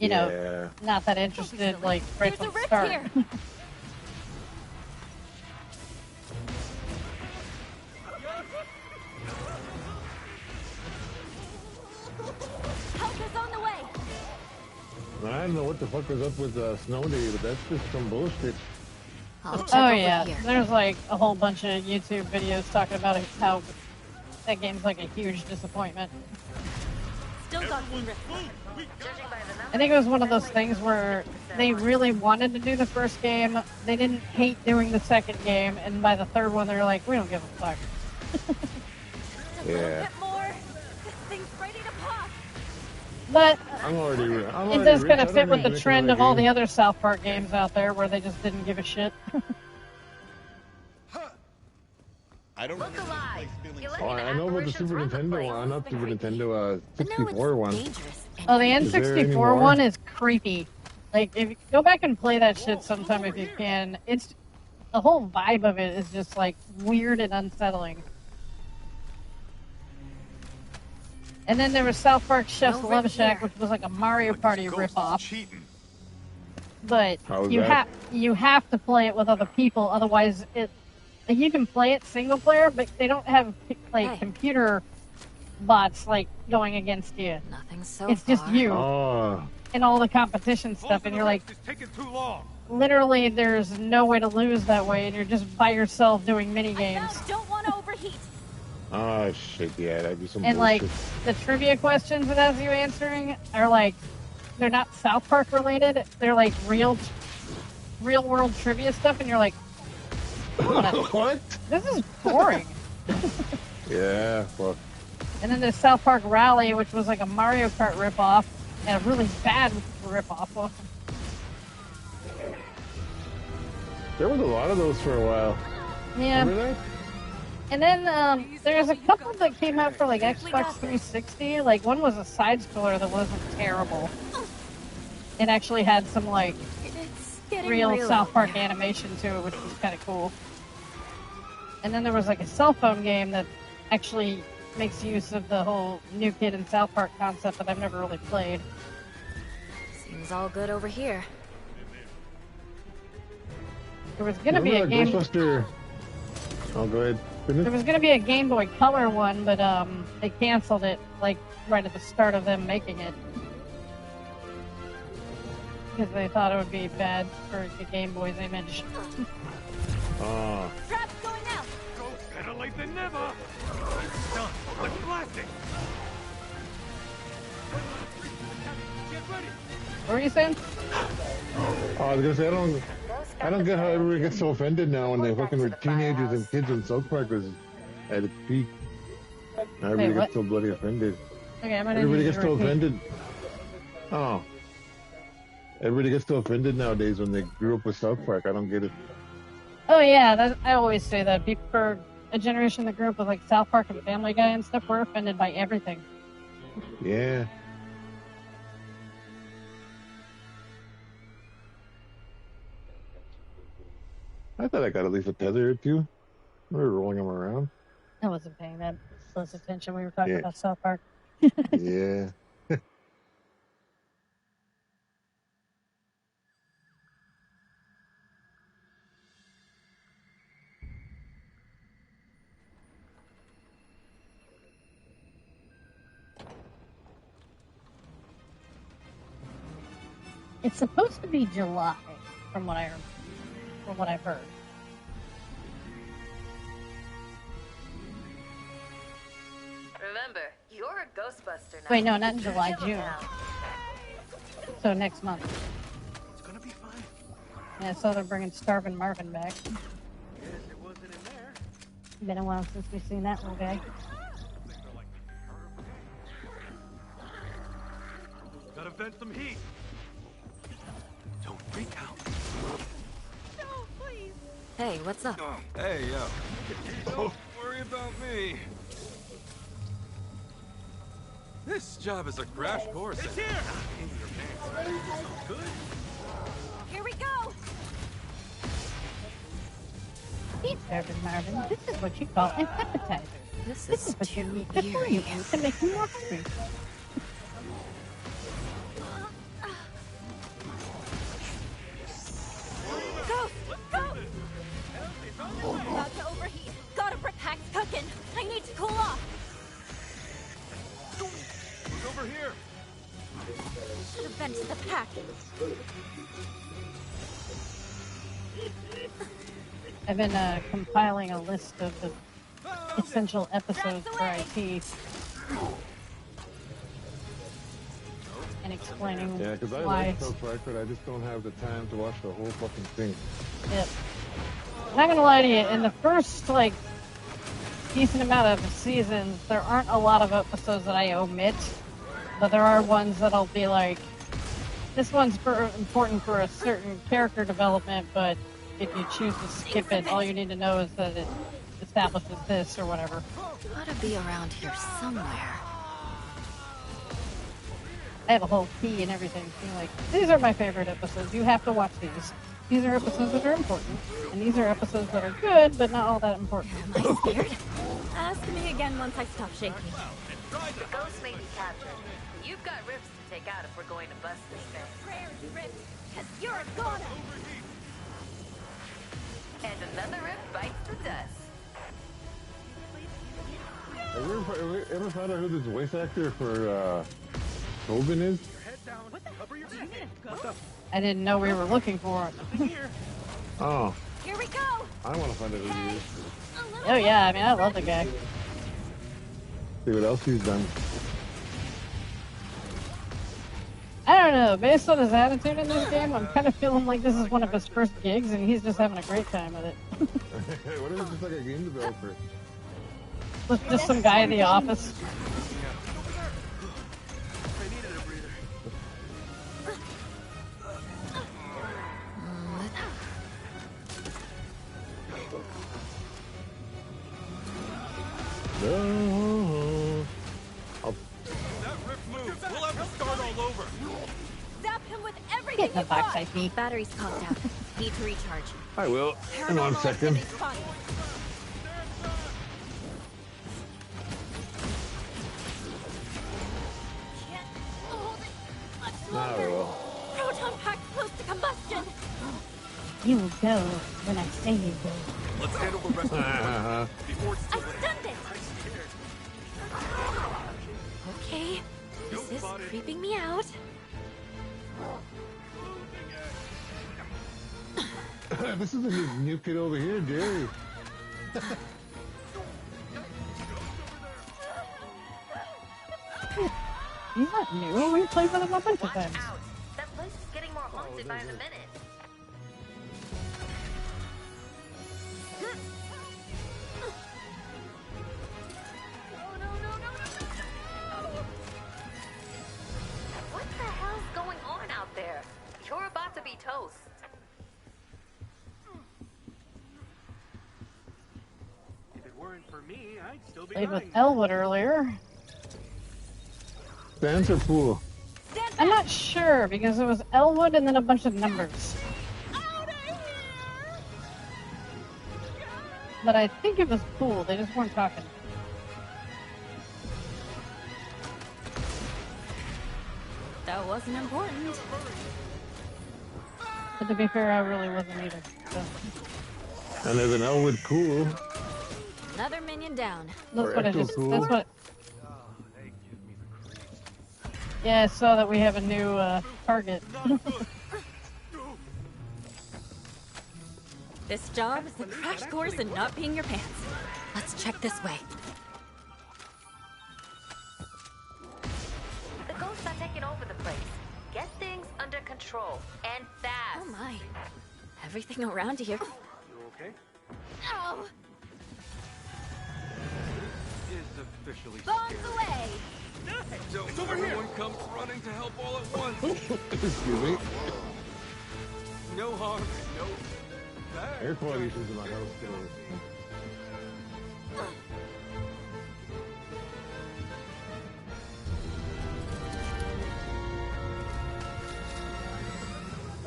not that interested, like, right from the start. Help is on the way. I don't know what the fuck is up with Snow Day, but that's just some bullshit. Oh yeah, there's like a whole bunch of YouTube videos talking about how that game's like a huge disappointment. Still got one rip. I think it was one of those things where they really wanted to do the first game, they didn't hate doing the second game, and by the third one they're like, we don't give a fuck. Yeah. This thing's ready to pop. But it does kind of fit with the trend of all the other South Park games out there where they just didn't give a shit. I don't Look alive. I know about the Super Nintendo one, not Super Nintendo, 64 one. Oh, the N64 one is creepy. Like, if you go back and play that shit sometime if you can, the whole vibe of it is just like weird and unsettling. And then there was South Park Chef's Love Shack, which was like a Mario Party ripoff. But you have to play it with other people, otherwise you can play it single player, but they don't have like computer bots like going against you. Nothing so it's just you Oh. and all the competition stuff, and you're like, literally, there's no way to lose that way, and you're just by yourself doing mini games. Don't want to overheat. Oh shit, yeah, that'd be some And bullshit. like the trivia questions it has you answering are like, they're not South Park related. They're like real world trivia stuff, and you're like, what? This is boring. Yeah, fuck. And then there's South Park Rally, which was like a Mario Kart ripoff, and a really bad ripoff. There was a lot of those for a while. Yeah. Remember that? And then there's a couple that came out for like Xbox 360. Like one was a side scroller that wasn't terrible. It actually had some like real South Park animation to it, which was kind of cool. And then there was like a cell phone game that actually makes use of the whole New Kid in South Park concept that I've never really played. Seems all good over here. There was gonna be a game. Ghostbuster. Oh, go ahead. There was gonna be a Game Boy Color one, but they canceled it like right at the start of them making it because they thought it would be bad for the Game Boy's image. Oh. Trap's going out. Go better late than never. It's done. Let's blast it. Get ready. What were you saying? Oh, I was gonna say I don't get how everybody gets so offended now when they fucking were teenagers and kids in South Park was at its peak. Now everybody gets so bloody offended. Okay, everybody gets so offended. Oh. Everybody gets so offended nowadays when they grew up with South Park. I don't get it. Oh yeah, I always say that. People for a generation that grew up with like South Park and Family Guy and stuff were offended by everything. Yeah. I thought I got at least a tether or two. We were rolling them around. I wasn't paying that close attention. We were talking Yeah. about South Park. Yeah. It's supposed to be July, from what I've heard. Remember, you're a Ghostbuster now. Wait, no, not in July, Give 'em June. hell. So next month. It's gonna be fine. Yeah, so they're bringing Starvin' Marvin back. Guess it wasn't in there. Been a while since we've seen that little guy. Gotta vent some heat. Don't freak out. No, please. Hey, what's up? Hey, don't worry about me. This job is a crash course. It's here. In your pants. Good. Here we go! Hey, Starvin' Marvin, this is what you call an appetizer. This This is is what you too need before you eerie. eat to make you more hungry. Go! Go! About to overheat. Gotta protect cooking. I need to cool off. Who's over here? Should have been to the pack. I've been compiling a list of the essential episodes for IT. And explaining Yeah, because I why. like South Park, but I just don't have the time to watch the whole fucking thing. Yep. I'm not gonna lie to you, in the first, like, decent amount of seasons, there aren't a lot of episodes that I omit, but there are ones that'll be like, this one's important for a certain character development, but if you choose to skip it, all you need to know is that it establishes this or whatever. Gotta be around here somewhere. I have a whole key and everything, being like, these are my favorite episodes, you have to watch these. These are episodes that are important, and these are episodes that are good, but not all that important. Am I scared? Ask me again once I stop shaking. The ghost may be captured. You've got rifts to take out if we're going to bust this thing. Prayers ripped, cause you're a goner. And another rift bites the dust. Have you ever found out who this voice actor for Tobin is? I didn't know we were looking for it. Oh, Here we go. I want to find out who he is. Oh yeah, I mean, I love the guy. See what else he's done. I don't know, based on his attitude in this game, I'm kind of feeling like this is one of his first gigs, and he's just having a great time with it. What if it's just like a game developer? With just some guy in the office. No. That rift moves. We'll have to start all over. Zap him with everything Get in the you've box, got. IP. Battery's conked out. Need to recharge. I will. In 1 second. activity's fine. Can't hold it much Now I longer. will. Proton pack close to combustion. You will go when I say you go. Let's handle the rest of it before it's I too late. stunned it. Okay, this is creeping me out. This is a new kid over here, Jerry. He's not new. We played with him a bunch of times. Out. That place is getting more haunted by the minute. What the hell's going on out there? You're about to be toast. If it weren't for me, I'd still be Played with dying. Elwood earlier. Dance or pool? I'm not sure because it was Elwood and then a bunch of numbers. But I think it was cool. They just weren't talking. That wasn't important. But to be fair, I really wasn't either. So. And there's an Elwood cool. Another minion down. That's Or what it Ecto is. cool. That's what. Yeah, I saw that we have a new target. This job is the crash course in not peeing your pants. Let's check this way. The ghosts are taking over the place. Get things under control and fast. Oh my. Everything around here. You okay? Ow! Is officially Bombs scary. away! Don't everyone comes running to help all at once. Excuse me. No harm, no bad. Air quality issues in my house today.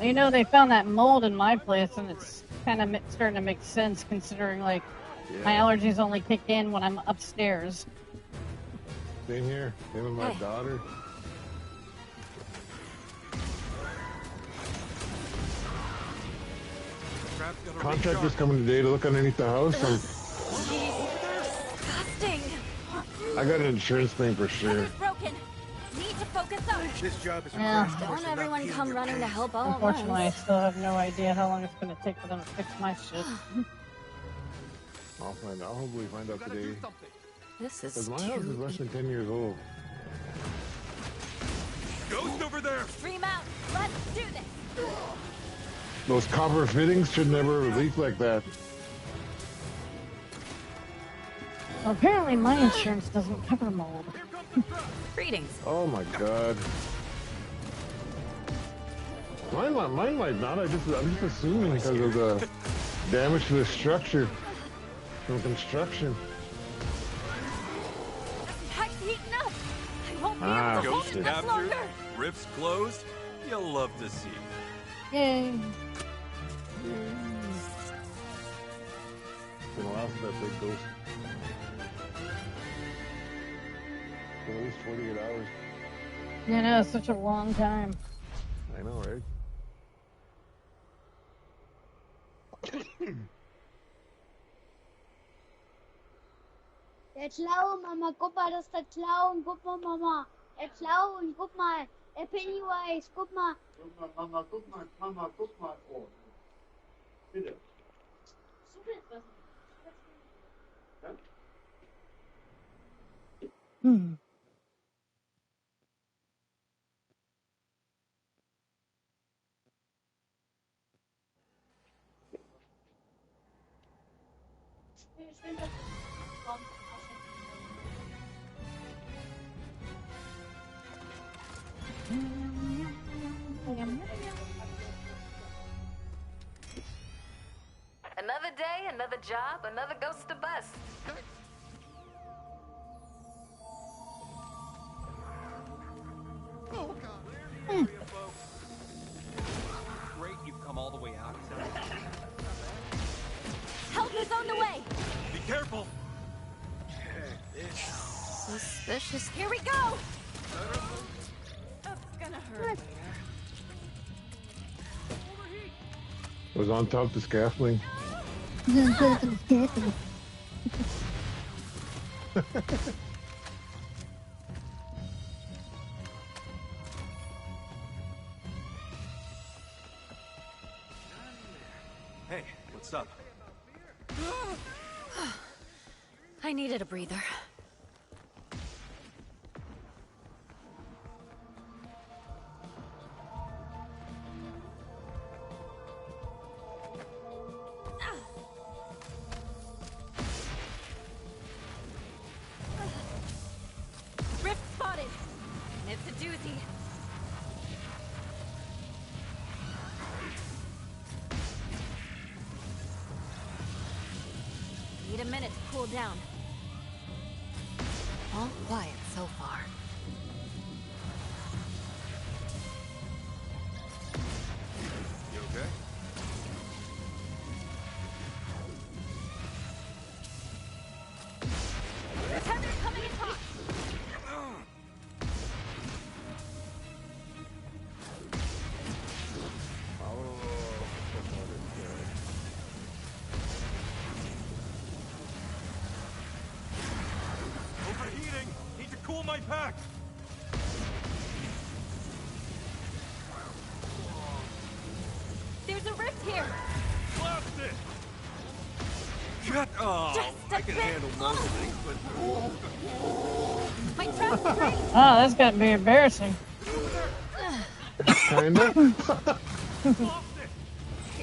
You know, they found that mold in my place, and it's kind of starting to make sense considering, like, my allergies only kick in when I'm upstairs. Same here. Same with my Hey. daughter. Contractor's coming today to look underneath the house. Disgusting! I got an insurance claim for sure. Cover's broken. Need to focus up. This job is a Yeah. crash course Don't in not everyone peeing come your running to pants. help all at Unfortunately, I once. still have no idea how long it's going to take for them to fix my shit. I'll find out. I'll hopefully find out today. This is Because my house is too... less than 10 years old. Ghost over there! Stream out. Let's do this. Those copper fittings should never leak like that. Well, apparently my insurance doesn't cover mold. Greetings. Oh my god. Mine might not. I'm just assuming because of the damage to the structure from construction. Pack's heating up. I won't be Ah, able to hold Ghost it much captured, longer. rifts closed. You'll love to see. Yay. It's been a while since that big ghost. It's been at least 48 hours. You know, it's such a long time. I know, right? Der Clown, Mama, guck mal, das ist der Clown. Guck mal, Mama. Der Clown, guck mal. Der Pennywise, guck mal. Guck mal, Mama, guck mal, Mama, guck mal. Oh. Bitte. Ja? Hmm. Another day, another job, another ghost to bust. Oh, God. Great, you've come all the way out. Help is on the way. Be careful! Suspicious. Here we go. That's gonna hurt. It was on top of the scaffolding. Hey, what's up? I needed a breather. Rift spotted. And it's a doozy. Need a minute to cool down. All quiet so far. You okay? packed! There's a rift here. Blast it! Shut up! Just a I can bit. handle most things, but... My trap's straight. Oh, that's gotta be embarrassing. Kinda. I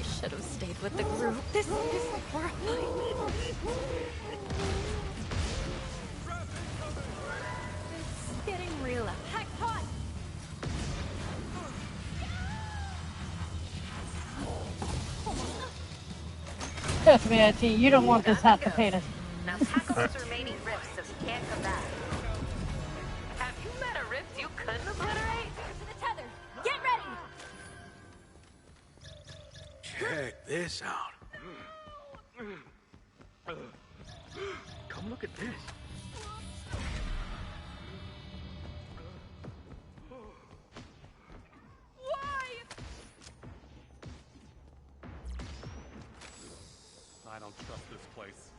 should have stayed with the group. This is horrifying. It's getting real. Heck, hot. Trust me, IT, you don't want this hot potato. Now tackle those remaining rifts so he can't come back. Have you met a rift you couldn't obliterate? To the tether. Get ready. Check this out. Come look at this. Why? I don't trust this place.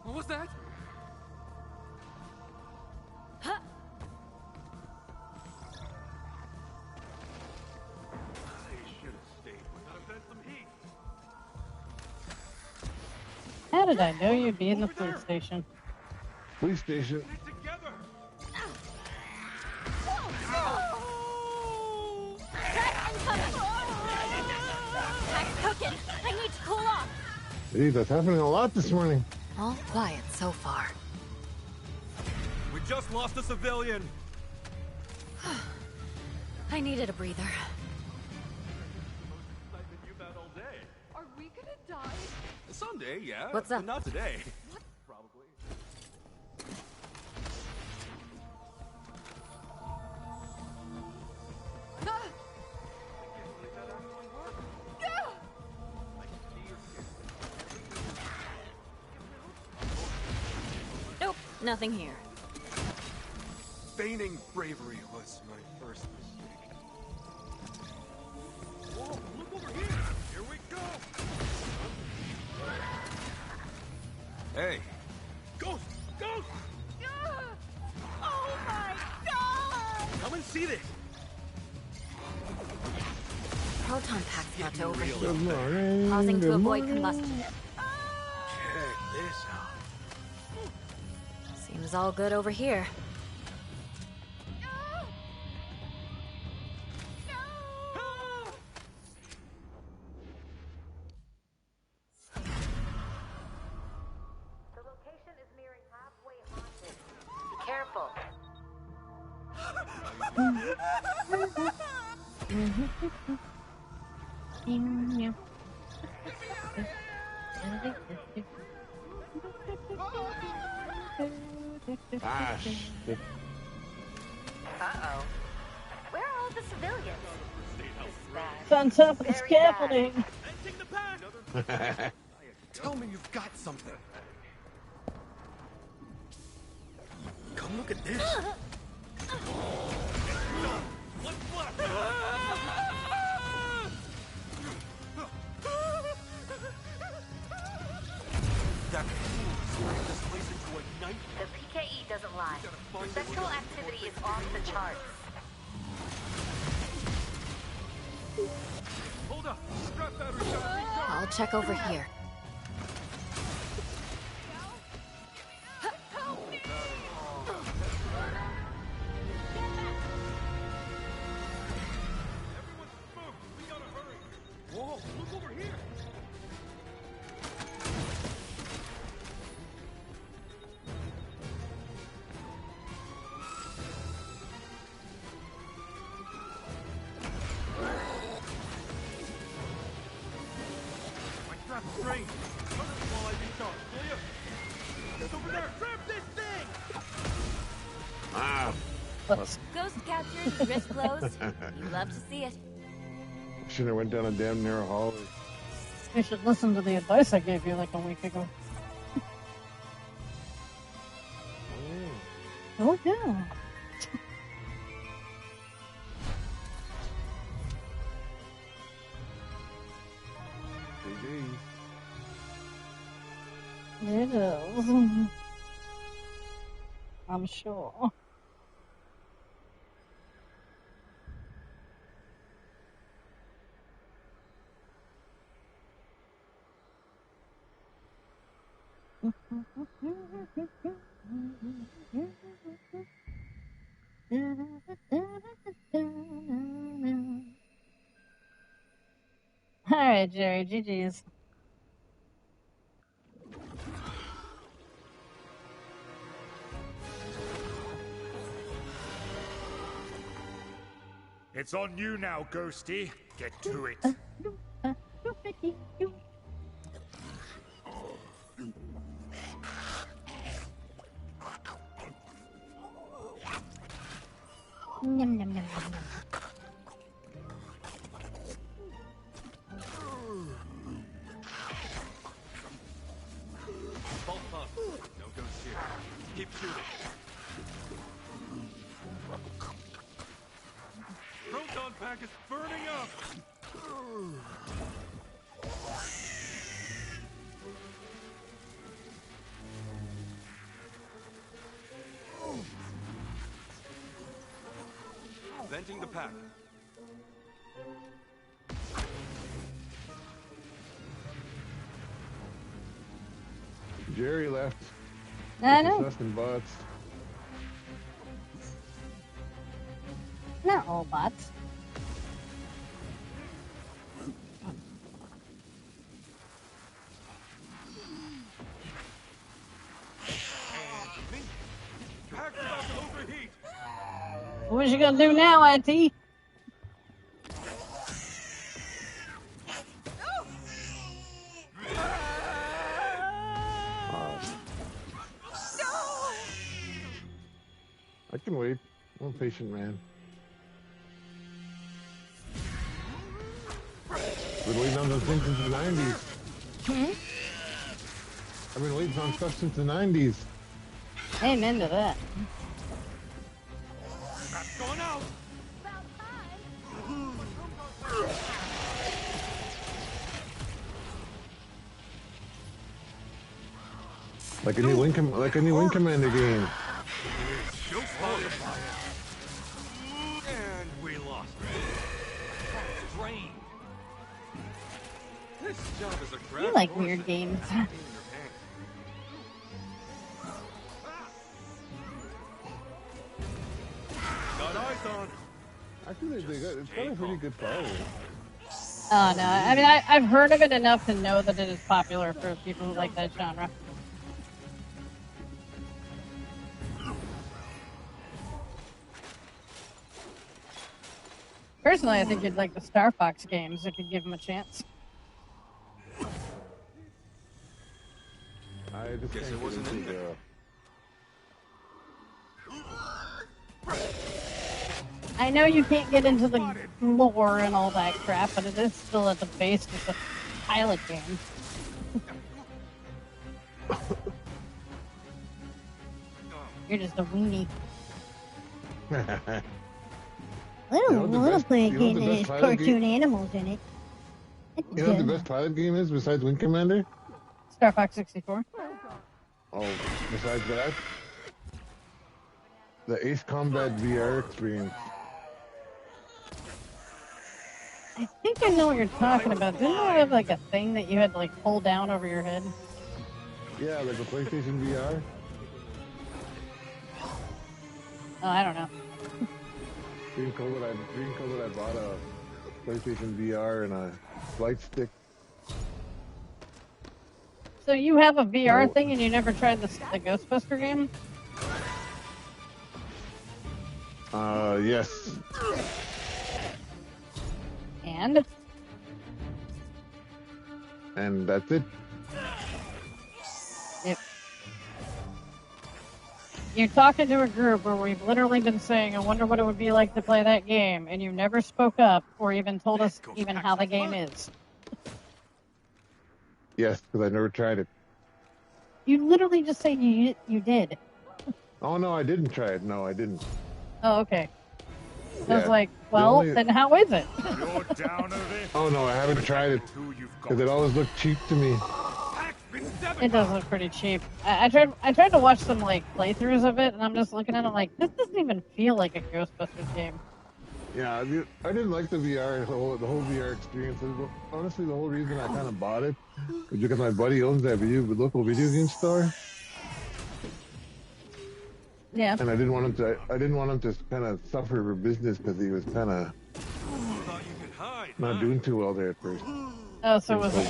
What was that? Huh? I should have stayed. We gotta vent some heat. How did I know you'd be in the police station? Police station. Get together. Pack's cooking. I need to cool off. Gee, that's happening a lot this morning. All quiet so far. We just lost a civilian. I needed a breather. Excitement you've had all day. Are we gonna die? Someday, yeah. What's but up? not today. Probably. Ah! Ah! Nope, nothing here. Feigning bravery was my first mistake. Whoa, look over here! Here we go! Hey! Ghost! Ghost! Ah! Oh my god! Come and see this! Proton pack's about to overheat, Good morning. causing to good avoid morning. combustion. Check this out. Seems all good over here. The location is nearing halfway haunted. Be careful. Ah, shit. Uh-oh. Where are all the civilians? This is bad. It's on top of the Very scaffolding. Tell me you've got something. Come look at this. What's left? That fool turned this place into a nightmare. The PKE doesn't lie. The sexual activity is off the charts. Hold up. Scrap battery gotta recharge. I'll check over here. Everyone move. We gotta hurry. Whoa, look over here. My trap's strange. Turn it while I recharge, will you? It's over there. Grab this thing. Ah. Ghost captured, wrist closed. You love to see it. Shouldn't have went down a damn narrow hallway. You should listen to the advice I gave you like a week ago. Oh, yeah. It is. I'm sure. Alright, Jerry, GG's. It's on you now, Ghosty. Get to it. Yum, yum, yum, yum, yum. Bolt pump. No ghosts here. Keep shooting. Proton pack is burning up! Venting the pack. Jerry left. I know. Nothing bots. Not all bots. Pack's about to overheat! What you gonna do now, IT? I can wait. I'm a patient man. Been waiting on those things since the 90s. I've been waiting on stuff since the 90s. Amen to that. That's going out! Like a new Wing Commander game. And we lost it. Strain. This job is a crash You like course weird in games. acting your pants. Got eyes on. Actually, it's got a pretty good following. Oh no, I mean I've heard of it enough to know that it is popular for people who like that genre. Personally, I think you'd like the Star Fox games if you give them a chance. I just Guess it wasn't in there. I know you can't get into the lore and all that crap, but it is still at the base just a pilot game. You're just a weenie. I don't want to play a game that has cartoon animals in it. You know what the best pilot game is besides Wing Commander? Star Fox 64. Oh, besides that? The Ace Combat VR experience. I think I know what you're talking about. Didn't they have like a thing that you had to like pull down over your head? Yeah, like a PlayStation VR. Oh, I don't know. During COVID, I bought a PlayStation VR and a flight stick. So you have a VR thing and you never tried the Ghostbuster game? Yes. And? And that's it. Yep. You're talking to a group where we've literally been saying, I wonder what it would be like to play that game, and you never spoke up or even told us even how the game is. Yes, because I never tried it. You literally just say you did. Oh, no, I didn't try it. No, I didn't. Oh, okay. Yeah. I was like, well, then how is it? Oh, no, I haven't tried it. Because it always looked cheap to me. It does look pretty cheap. I tried to watch some like playthroughs of it, and I'm just looking at it like, this doesn't even feel like a Ghostbusters game. Yeah, I didn't like the VR, the whole VR experience. Honestly, the whole reason I kind of bought it was because my buddy owns that local video game store. Yeah. And I didn't want him to kind of suffer for business because he was kind of not doing too well there at first. Oh, so it was a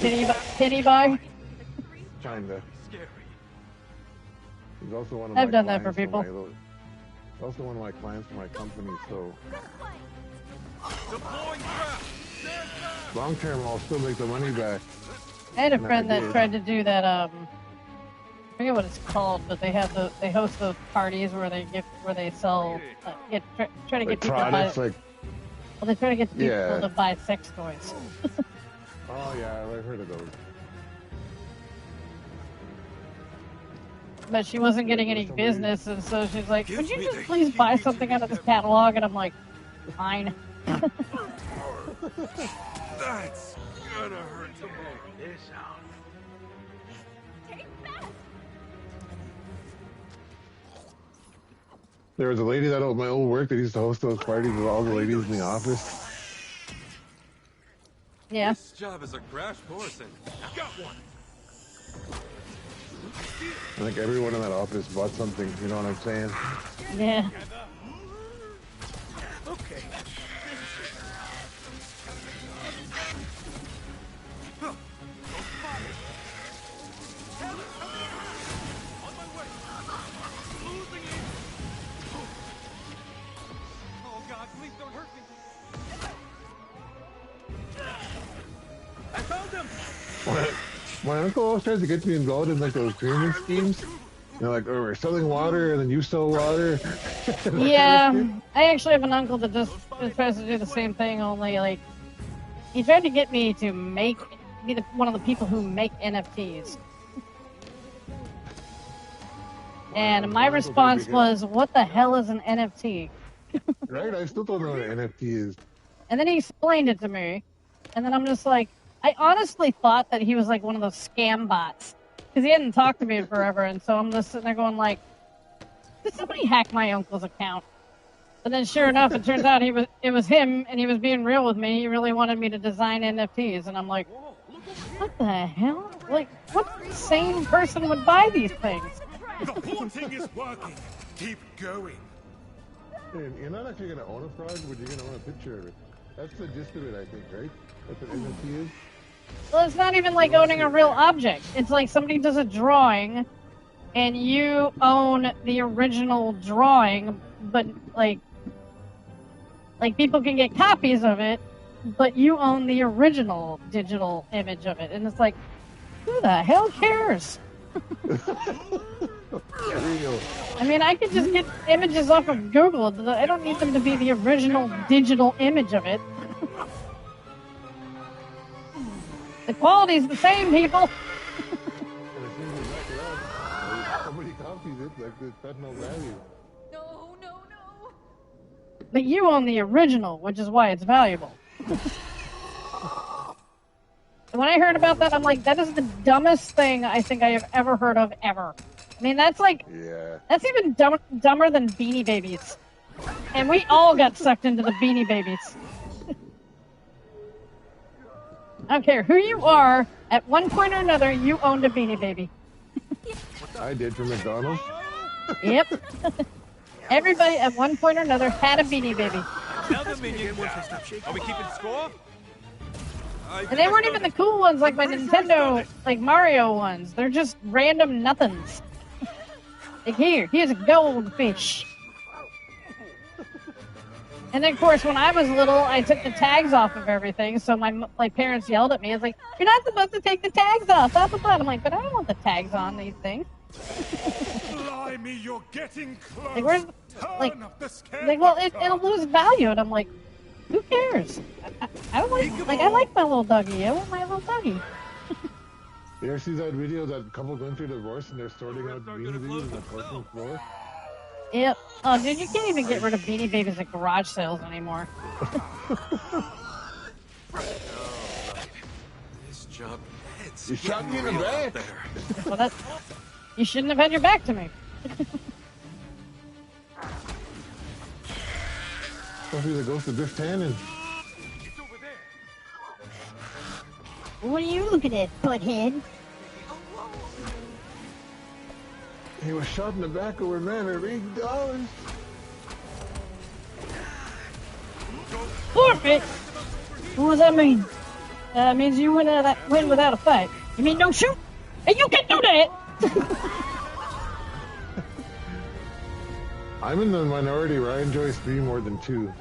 pity buy? Kinda. He's also one of I've my done that for clients people. Also one of my clients for my company, so long term I'll still make the money back. I had a friend that tried to do that. I forget what it's called, but they host those parties where they sell try to get people to buy. Well, they try to get people to buy sex toys. Oh yeah, I've heard of those. But she wasn't getting any business, and so she's like, "Would you just please buy something out of this catalog?" And I'm like, "Fine." That's gonna hurt to pull this out. There was a lady that at my old work that used to host those parties with all the ladies in the office. Yeah. This job is a crash course, and I've got one. I think everyone in that office bought something, you know what I'm saying? Yeah. Okay. Oh God, please don't hurt me. I found him. My uncle always tries to get me involved in like those pyramid schemes. You know, like, oh, we're selling water and then you sell water. Yeah, I actually have an uncle that just tries to do the same thing, only like he tried to get me to be one of the people who make NFTs. And my response was, "What the hell is an NFT?" Right? I still don't know what an NFT is. And then he explained it to me, and then I'm just like, I honestly thought that he was like one of those scam bots because he hadn't talked to me in forever, and so I'm just sitting there going like, "Did somebody hack my uncle's account?" But then, sure enough, it turns out it was him, and he was being real with me. He really wanted me to design NFTs, and I'm like, "What the hell? Like, what sane person would buy these things?" The porting is working. Keep going. You're not actually going to own a frog, but you're going to own a picture of it. That's the gist of it, I think, right? That's what NFT is. Well, it's not even like owning a real object. It's like somebody does a drawing, and you own the original drawing, but like people can get copies of it, but you own the original digital image of it. And it's like, who the hell cares? I mean, I could just get images off of Google. I don't need them to be the original digital image of it. The quality's the same, people. Somebody copies it, like it's got no value. No. But you own the original, which is why it's valuable. When I heard about that, I'm like, that is the dumbest thing I think I have ever heard of, ever. I mean, that's like, that's even dumber than Beanie Babies. And we all got sucked into the Beanie Babies. I don't care who you are, at one point or another, you owned a Beanie Baby. I did for McDonald's. Yep. Everybody at one point or another had a Beanie Baby. Another minion. Are we keeping score? And they weren't even the cool ones like my Nintendo, like Mario ones. They're just random nothings. Like, here's a goldfish. And then, of course, when I was little, I took the tags off of everything, so my parents yelled at me. It's like, you're not supposed to take the tags off. Blah, blah, blah. I'm like, but I don't want the tags on these things. Blimey, you're getting close. Like, where's, like, well, it'll lose value. And I'm like, who cares? I don't like I like my little doggy. I want my little doggy. You ever see that video, that couple going through a divorce and they're sorting out Beanie Babies on the porcelain floor? Yep. Oh, dude, you can't even get rid of Beanie Babies at garage sales anymore. This job hits. You shot me in the back. Well, you shouldn't have had your back to me. Must be the ghost of Biff Tannen. What are you looking at, butthead? He was shot in the back over Manor, $8. Forfeit? What does that mean? Means you win without a fight. You mean don't shoot? And you can do that! I'm in the minority where I enjoy 3 more than 2.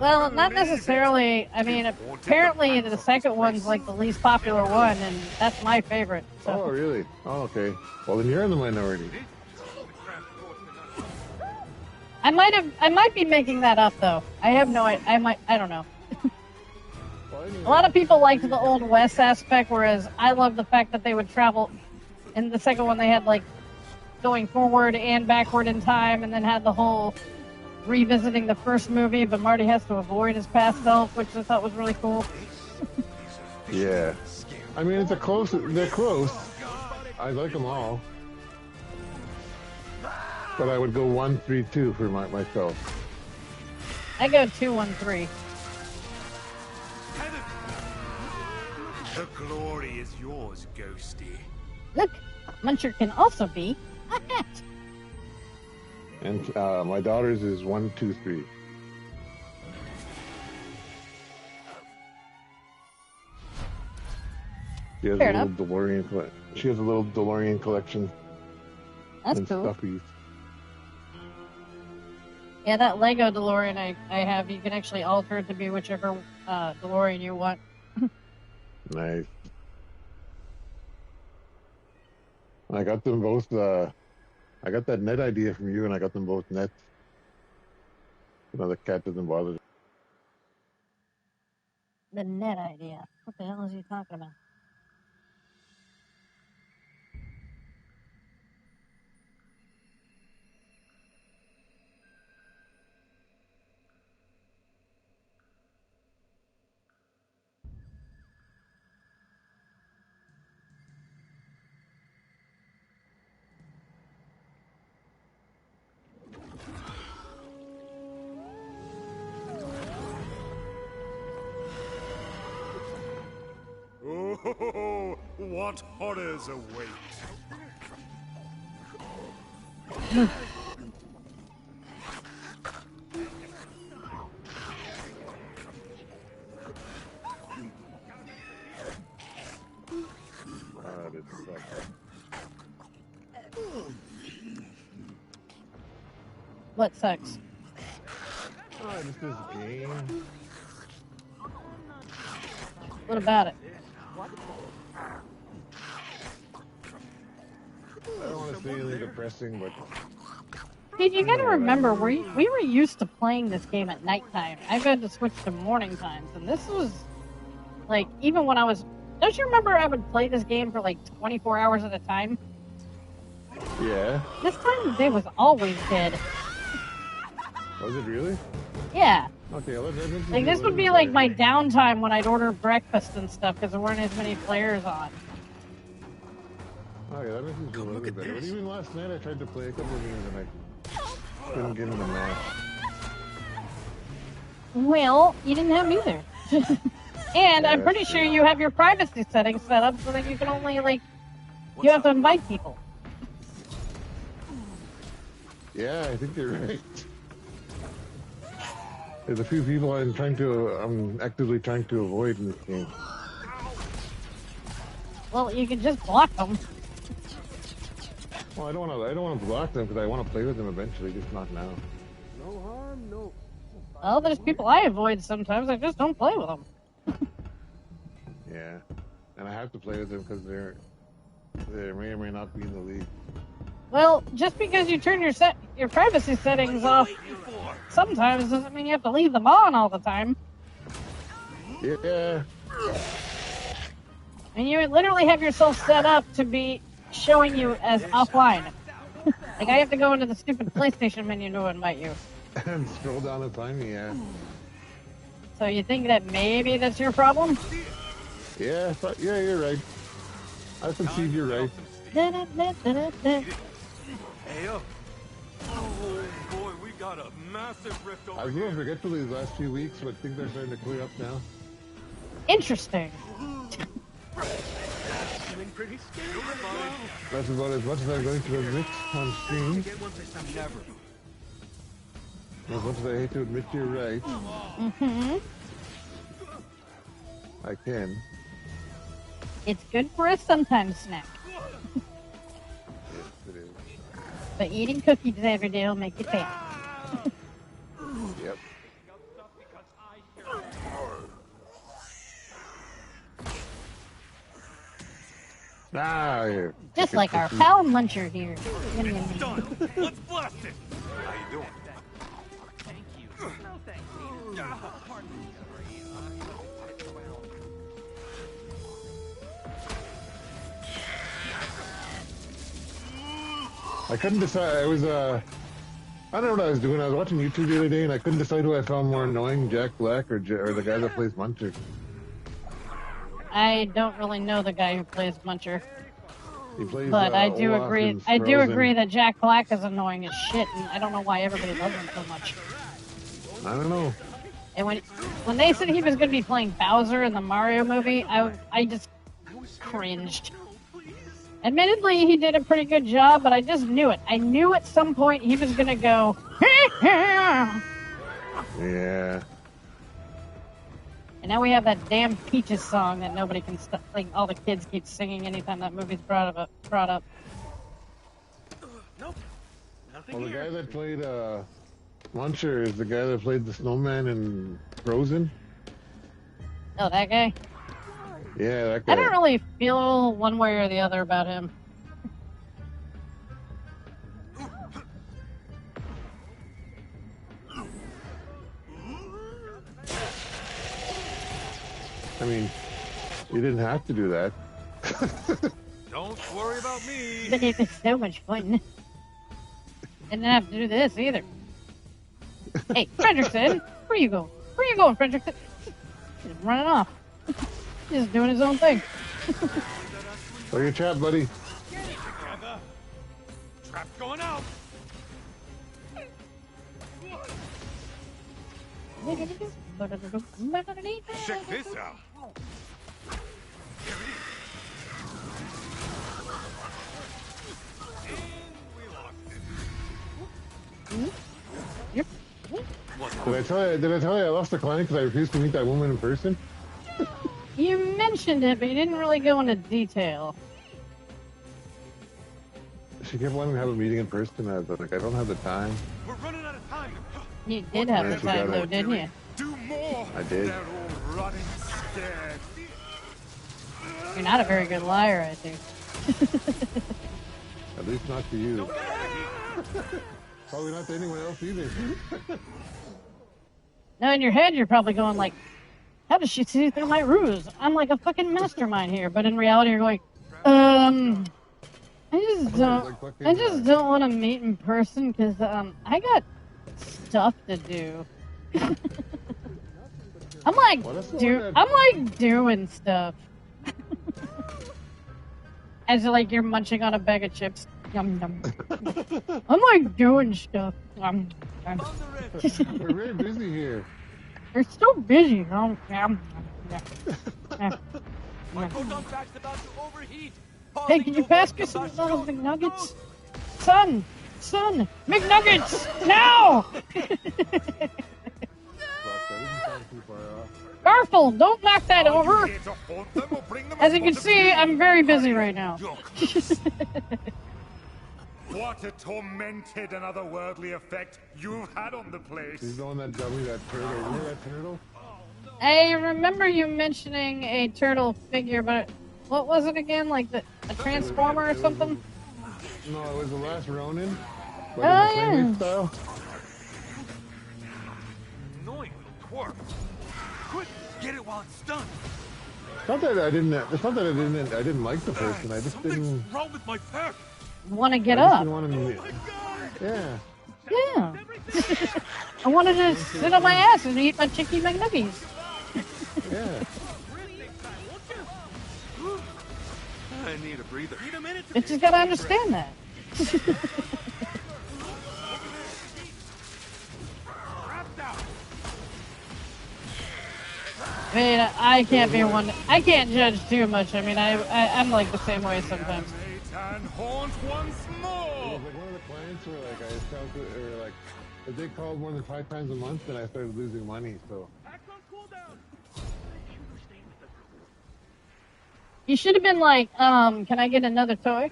Well, not necessarily. I mean, apparently the second one's like the least popular one, and that's my favorite. So. Oh, really? Oh, okay. Well, then you're in the minority. I might be making that up though. I have no idea. I don't know. A lot of people liked the Old West aspect, whereas I love the fact that they would travel. In the second one, they had like going forward and backward in time, and then had the whole revisiting the first movie, but Marty has to avoid his past self, which I thought was really cool. Yeah. I mean, they're close. I like them all. But I would go 1, 3, 2 for myself. I go 2, 1, 3. The glory is yours, Ghosty. Look, Muncher can also be a hat. And my daughter's is 1, 2, 3. She has Fair a little enough. DeLorean. She has a little DeLorean collection. That's and cool. Stuffies. Yeah, that Lego DeLorean I have, you can actually alter it to be whichever DeLorean you want. Nice. I got them both. I got that net idea from you, and I got them both nets. The cat doesn't bother. The net idea. What the hell is he talking about? Oh, what horrors await! What sucks? Oh, this is a game. What about it? I don't want to say anything depressing, but... Dude, you gotta remember, we were used to playing this game at nighttime. I've had to switch to morning times, and this was, like, even when I was... Don't you remember I would play this game for, like, 24 hours at a time? Yeah. This time of day was always dead. Was it really? Yeah. Okay, like, this would be, like, my downtime when I'd order breakfast and stuff, because there weren't as many players on. Okay, that makes me feel a little bit better. But even last night I tried to play a couple of games and I couldn't get in the match. Well, you didn't have me there. And I'm pretty sure you have your privacy settings set up so that you can only, like, you have to invite people. Yeah, I think you're right. There's a few people I'm actively trying to avoid in this game. Well, you can just block them. Well, I don't want to block them because I want to play with them eventually, just not now. No harm, no. Well, there's people I avoid sometimes. I just don't play with them. Yeah, and I have to play with them because they may or may not be in the league. Well, just because you turn your privacy settings off sometimes doesn't mean you have to leave them on all the time. Yeah. And you literally have yourself set up to be showing you as offline. Like, I have to go into the stupid PlayStation menu to invite you. And scroll down and find me, yeah. So you think that maybe that's your problem? Yeah, you're right. I concede you're right. Hey, up. Oh, boy, we got a massive rift over I was going to forget for these last few weeks, but things are starting to clear up now. Interesting. Feeling pretty scared. That's about as much as I'm going to admit on stream. Never. As much as I hate to admit you're right. Mm-hmm. I can. It's good for a sometimes snack. Yes, it is. But eating cookies every day will make you fat. Yep. Ah, here. Just like our pal Muncher here. Let's blast it! How you doing? Thank you. No thanks, Peter. Pardon me, I couldn't decide. I was, I don't know what I was doing. I was watching YouTube the other day, and I couldn't decide who I found more annoying, Jack Black or the guy that plays Muncher. I don't really know the guy who plays Muncher. He plays, But I do Olaf agree. in I do Frozen. agree that Jack Black is annoying as shit, and I don't know why everybody loves him so much. I don't know. And when they said he was going to be playing Bowser in the Mario movie, I just cringed. Admittedly, he did a pretty good job, but I just knew it. I knew at some point he was going to go. Yeah. And now we have that damn Peaches song that nobody can stop. Like all the kids keep singing anytime that movie's brought up. Nope. Nothing Well, the here. guy that played Muncher is the guy that played the snowman in Frozen. Oh, that guy? Yeah, that guy. I don't really feel one way or the other about him. I mean, you didn't have to do that. Don't worry about me. But it was so much fun. Didn't have to do this either. Hey, Fredrickson, where you going? Where you going, Fredrickson? He's running off. He's just doing his own thing. Play your chat, buddy. Trap's going out! Check this out! Yep. Did I tell you I lost a client because I refused to meet that woman in person? You mentioned it, but you didn't really go into detail. She kept wanting to have a meeting in person, and I was like, I don't have the time. We're running out of time! You did have Yeah, the she time, got though, it. didn't you? Do more! I did. They're all running scared. You're not a very good liar, I think. At least not to you. Probably not to anyone else either. Now, in your head, you're probably going like, how does she see through my ruse? I'm like a fucking mastermind here. But in reality, you're going, I just don't want to meet in person because I got stuff to do. I'm like doing stuff. As like you're munching on a bag of chips. Yum yum. I'm like doing stuff. We're very busy here. You're so busy. My proton pack's about to overheat. Hey, can you pass me some of those McNuggets? Son! McNuggets! Now! Garfield, don't knock that over! As you can see, I'm very busy right now. What a tormented and otherworldly effect you've had on the place. She's the one that dummy that turtle. Remember that turtle? I remember you mentioning a turtle figure, but what was it again? Like a transformer or something? No, it was the last Ronin. But Oh, in the Playmate style. Annoying little twerp. Quick, get it while it's stunned. It's not that I didn't like the person. I just didn't Wrong with my pack. Want to get I just up? didn't want to yeah. Yeah. I wanted to sit on my ass and eat my chicky McNuggies. Yeah. I need a breather. You just gotta understand that. I mean, I can't be one. I can't judge too much. I mean, I'm like the same way sometimes. And haunt once It more. was like one of the clients where like I felt it, or like if they called more than 5 times a month, then I started losing money. So You should have been like, can I get another toy?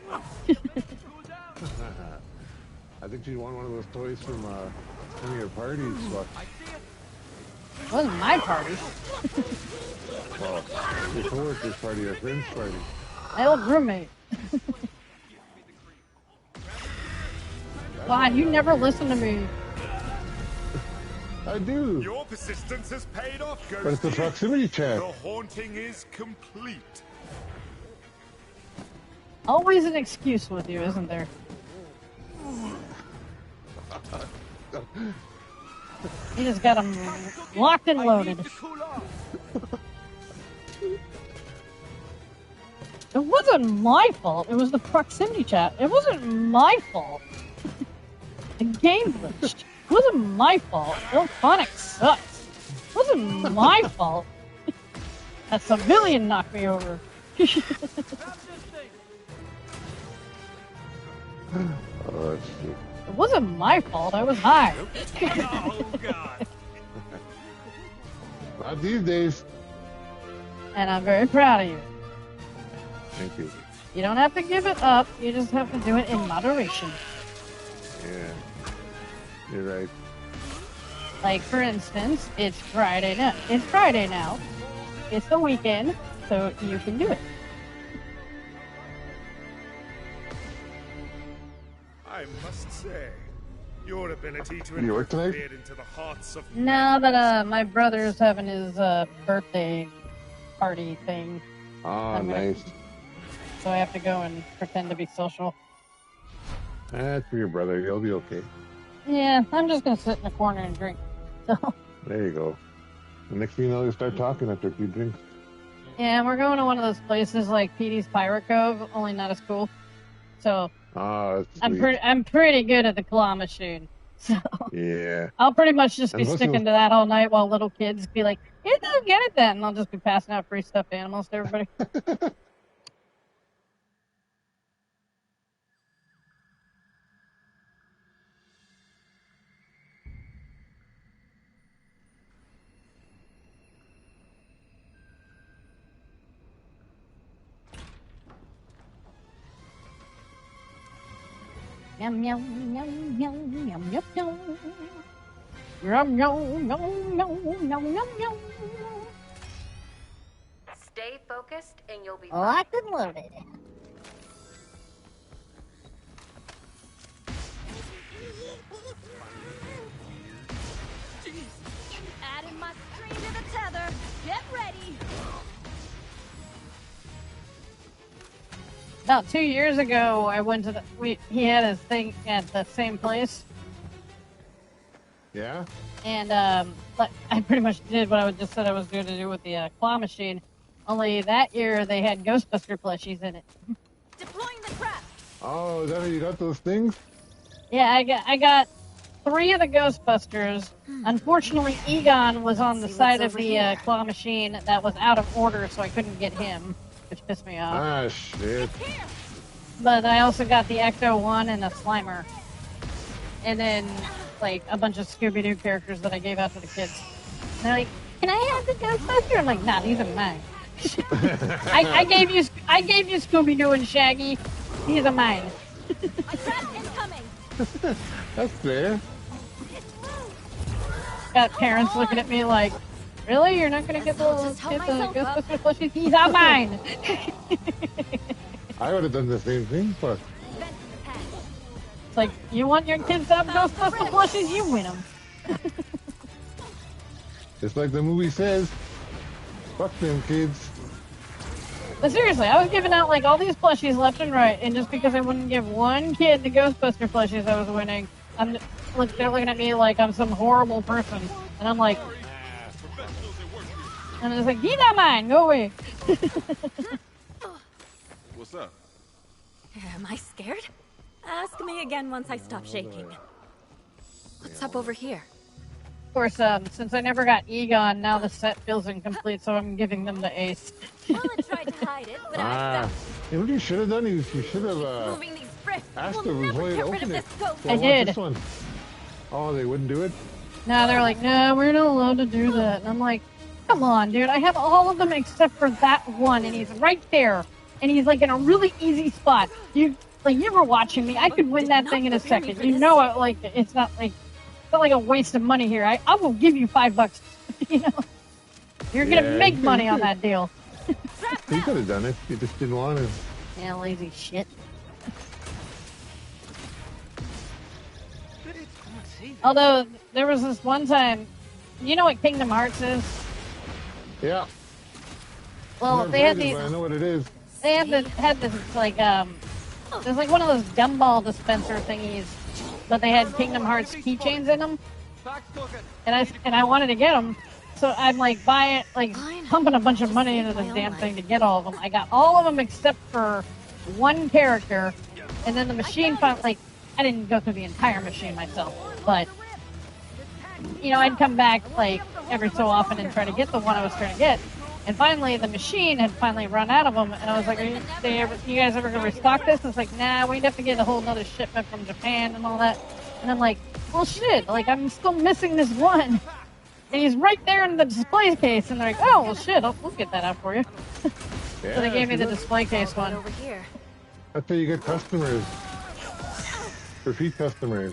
I think she won one of those toys from one of your parties. But It wasn't my party. well, your coworker's party, your friend's party. My old roommate. God, you never listen to me. I do. Your persistence has paid off, Ghost. But it's the proximity check. The haunting is complete. Always an excuse with you, isn't there? You just got them locked and loaded. It wasn't my fault. It was the proximity chat. It wasn't my fault. The game glitched. It wasn't my fault. Phonics sucks. It wasn't my fault. That civilian knocked me over. Oh, that's true. It wasn't my fault. I was high. Oh, God. Not these days. And I'm very proud of you. Thank you. You don't have to give it up. You just have to do it in moderation. Yeah. You're right. Like, for instance, it's Friday now. It's Friday now. It's the weekend, so you can do it. I must say, your ability to You work tonight? peer into the hearts of Now that my brother's having his birthday party thing, Oh, nice. so I have to go and pretend to be social. That's for your brother. He'll be okay. Yeah, I'm just gonna sit in the corner and drink. So There you go. The next thing you know, you start talking after a few drinks. yeah, we're going to one of those places like Petey's Pirate Cove, only not as cool. So Oh, that's sweet. I'm pretty good at the claw machine. So Yeah. I'll pretty much just be And plus sticking to that all night while little kids be like, "Here, go get it then," and I'll just be passing out free stuffed animals to everybody. Yum yum yum yum yum yum yum. Yum yum yum yum yum yum yum. Stay focused and you'll be Locked and loaded. Adding my string to the tether. Get ready. About 2 years ago, I went to he had his thing at the same place, Yeah? and I pretty much did what I just said I was going to do with the claw machine. Only that year they had Ghostbuster plushies in it. Deploying the trap. Oh, is that how you got those things? Yeah, I got 3 of the Ghostbusters. Unfortunately, Egon was on the side of the claw machine that was out of order, so I couldn't get him, which pissed me off. Ah, shit. But I also got the Ecto-1 and a Slimer. And then, like, a bunch of Scooby-Doo characters that I gave out to the kids. And they're like, "Can I have the Ghostbuster?" I'm like, "Nah, these are mine." I gave you Scooby-Doo and Shaggy. These are mine. A trap incoming. That's fair. Got parents looking at me like, "Really? You're not gonna get the Ghostbuster plushies? These are mine." I would have done the same thing, but It's like, you want your kids to have Ghostbuster plushies? You win them. just like the movie says, fuck them kids. But seriously, I was giving out like all these plushies left and right, and just because I wouldn't give one kid the Ghostbuster plushies, I was winning. They're looking at me like I'm some horrible person, and I'm like, and it's like, "These are mine. Go away." What's up? Am I scared? Ask me again once I stop shaking. What's up over here? Of course, since I never got Egon, now the set feels incomplete, so I'm giving them the Ace. Mullet tried to hide it, but You know what you should have done? You should have moving these bricks asked will the never employee to get rid of open it. this ghost. So I want did. This one. Oh, they wouldn't do it? No, they're like, no, we're not allowed to do that. And I'm like, come on, dude. I have all of them except for that one, and he's right there. And he's like in a really easy spot. You were watching me. I could win that thing in a second. You know, it's not like a waste of money here. I will give you $5. You know, you're gonna make money on that deal. You could have done it. You just didn't want to. Yeah, lazy shit. Although there was this one time, you know what Kingdom Hearts is? Yeah. Well, they had these. I know what it is. They had this like there's like one of those gumball dispenser thingies, but they had Kingdom Hearts keychains in them, and I wanted to get them, so I'm like pumping a bunch of money into this damn thing to get all of them. I got all of them except for one character, and then the machine finally, I didn't go through the entire machine myself, but you know, I'd come back like every so often and try to get the one I was trying to get. And finally, the machine had finally run out of them, and I was like, you guys ever going to restock this? It's like, nah, we'd have to get a whole nother shipment from Japan and all that. And I'm like, well, shit, like, I'm still missing this one. And he's right there in the display case, and they're like, oh, well, shit, we'll get that out for you. Yeah, so they gave me the display case one. Over here. That's how you get customers. Repeat customers.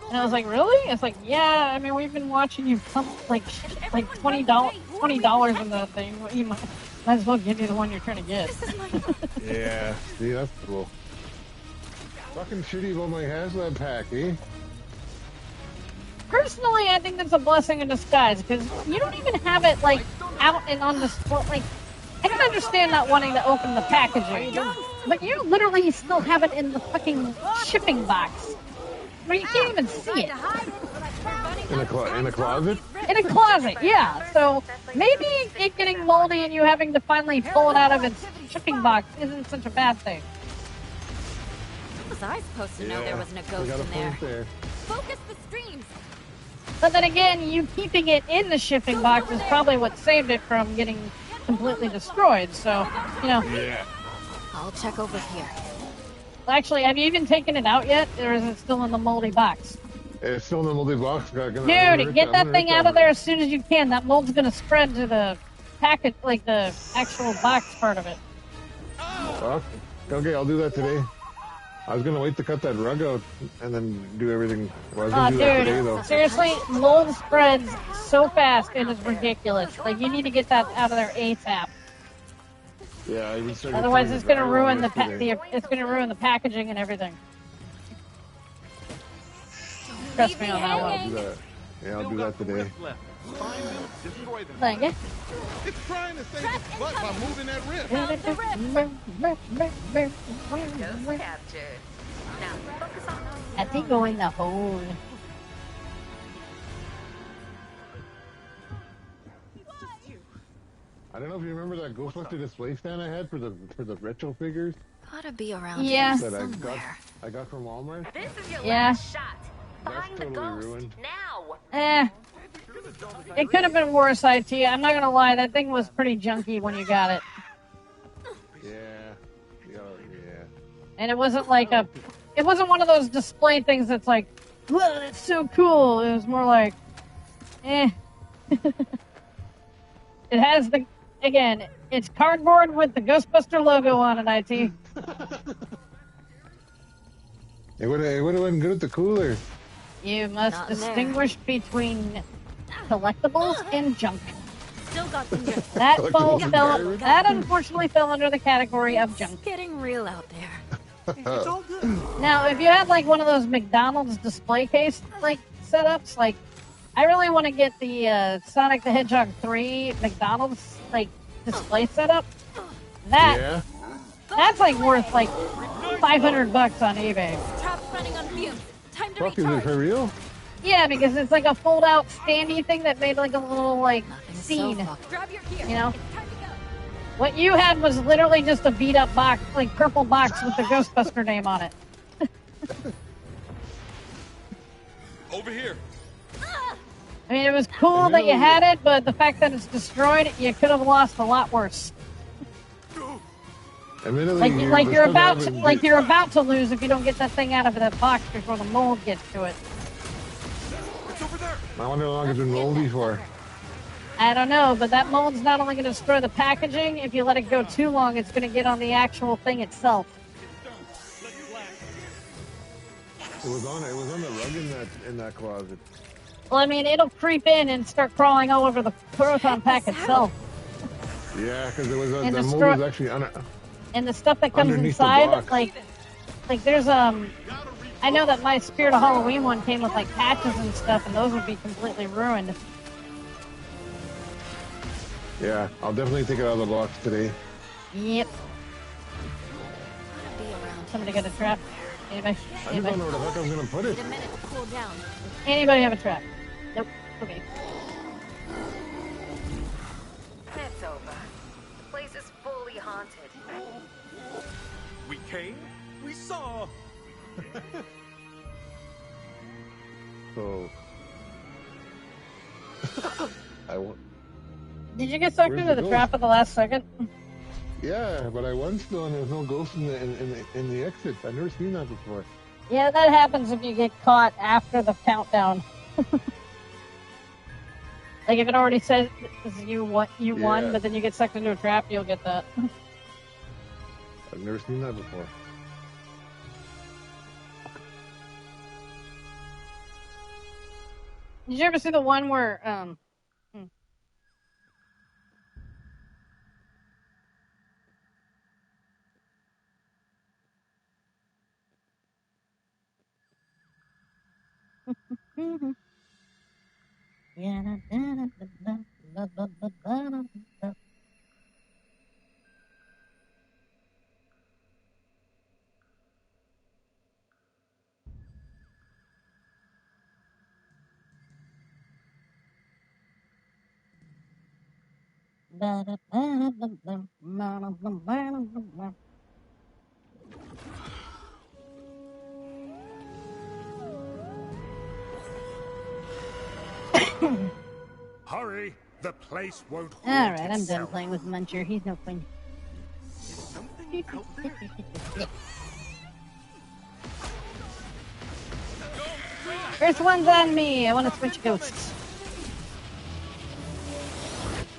And I was like, really? It's like, yeah, I mean, we've been watching you pump like $20 in the thing. You might as well give you the one you're trying to get. Yeah, see, that's cool. Fucking shitty about my HasLab pack, eh? Personally, I think that's a blessing in disguise, because you don't even have it, like, out and on display. Like, I can understand not wanting to open the packaging, but you literally still have it in the fucking shipping box. Where you can't even see it. In a closet? In a closet, yeah. So maybe it getting moldy and you having to finally pull it out of its shipping box isn't such a bad thing. How was I supposed to know there wasn't a ghost in there? Focus the streams. But then again, you keeping it in the shipping box is probably what saved it from getting completely destroyed. So, you know. Yeah. I'll check over here. Actually, have you even taken it out yet, or is it still in the moldy box? It's still in the moldy box. Dude, get that thing out of there as soon as you can. That mold's gonna spread to the packet, like the actual box part of it. Well, okay, I'll do that today. I was gonna wait to cut that rug out and then do everything. Well, I was gonna do that today, though. Seriously, mold spreads so fast, it is ridiculous. Like, you need to get that out of there ASAP. Yeah, I even started. Otherwise, it's gonna ruin it's gonna ruin the packaging and everything. Trust me on that one. I'll do that. Yeah, I'll do that today. Thank you. It's trying to save its butt by moving that rift. Ghost captured. Now focus on those. I think go in the hole. I don't know if you remember that Ghostbusters display stand I had for the retro figures. Gotta be around here somewhere. I got from Walmart. This is your last shot. That's Find the totally ghost ruined. now. It could have been worse, IT. I'm not gonna lie, that thing was pretty junky when you got it. Yeah. And it wasn't like it wasn't one of those display things that's like, whoa, that's so cool. It was more like, eh. It has it's cardboard with the Ghostbuster logo on it, IT. It would have been good at the cooler. You must distinguish between collectibles and junk. Still got some good. That unfortunately fell under the category of junk. It's getting real out there. It's all good. Now, if you have like one of those McDonald's display case like setups, like I really want to get the Sonic the Hedgehog 3 McDonald's like display setup. That's like worth like $500 on eBay. Trap's running on fumes. Time to Fuck, is it for real? Yeah, because it's like a fold-out standy thing that made like a little like scene. Grab your gear. You know. What you had was literally just a beat-up box, like purple box with the Ghostbuster name on it. Over here. I mean, it was cool that you had it, but the fact that it's destroyed, you could have lost a lot worse. Like you're about to lose if you don't get that thing out of that box before the mold gets to it. It's over there. I wonder how long it's been moldy for. I don't know, but that mold's not only going to destroy the packaging, if you let it go too long, it's going to get on the actual thing itself. It was on the rug in that closet. Well, I mean, it'll creep in and start crawling all over the proton pack itself. Yeah, because it was the mold was actually on it. And the stuff that comes inside, like there's I know that my Spirit of Halloween one came with like patches and stuff, and those would be completely ruined. Yeah, I'll definitely take it out of the box today. Yep. Somebody got a trap? Anybody? I just don't know where the heck I was gonna put it. Anybody have a trap? Nope. Okay. It's over. The place is fully haunted. We came, we saw. So I won't. Did you get sucked into the trap at the last second? Yeah, but I won still, and there's no ghost in the exit. I've never seen that before. Yeah, that happens if you get caught after the countdown. Like if it already says you won, but then you get sucked into a trap, you'll get that. I've never seen that before. Did you ever see the one where Hurry! The place won't hold Alright, I'm itself. done playing with Muncher. He's no fun. First one's on me. I want to switch ghosts.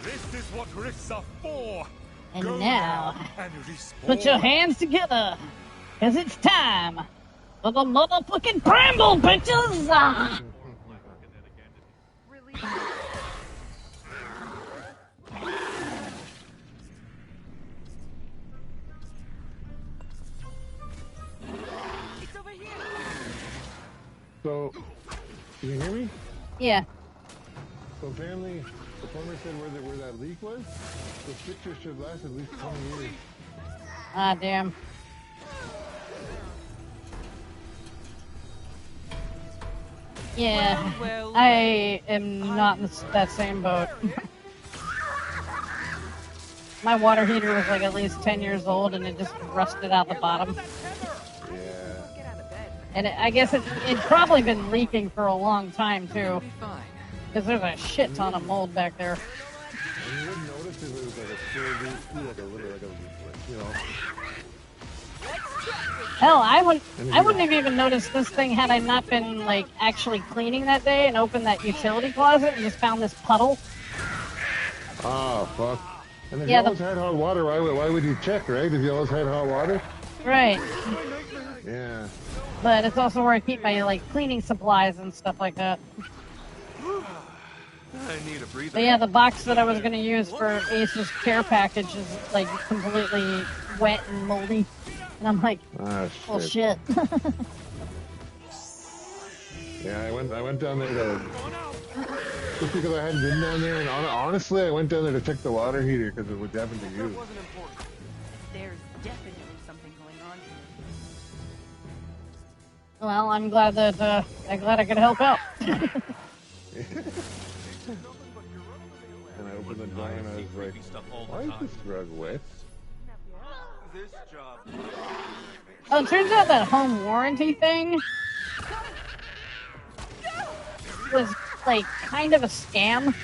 This is what rifts are for. And Go now, and respawn. put your hands together, because it's time for the motherfucking Bramble, bitches! Ah. So, can you hear me? Yeah. So apparently, the plumber said where that leak was, the fixture should last at least 20 years. Ah, damn. Yeah, I am not in that same boat. My water heater was like at least 10 years old and it just rusted out the bottom. And I guess it'd probably been leaking for a long time too. Because there's a shit ton of mold back there. And you wouldn't notice if it was like a spare leak, like a little, you know. Hell, I wouldn't have even noticed this thing had I not been like actually cleaning that day and opened that utility closet and just found this puddle. Oh fuck! And if you always had hot water, why would you check, right? If you always had hot water. Right. Yeah. But it's also where I keep my like cleaning supplies and stuff like that. I need a breather. But yeah, the box that I was going to use for Ace's care package is like completely wet and moldy. And I'm like, well, shit. Yeah, I went down there to, just because I hadn't been down there, and honestly, I went down there to check the water heater because it would happen to you. There's definitely something going on here. Well, I'm glad that I could help out. And I opened the door and I was like, why is this rug wet? This job. Oh, it turns out that home warranty thing was like kind of a scam.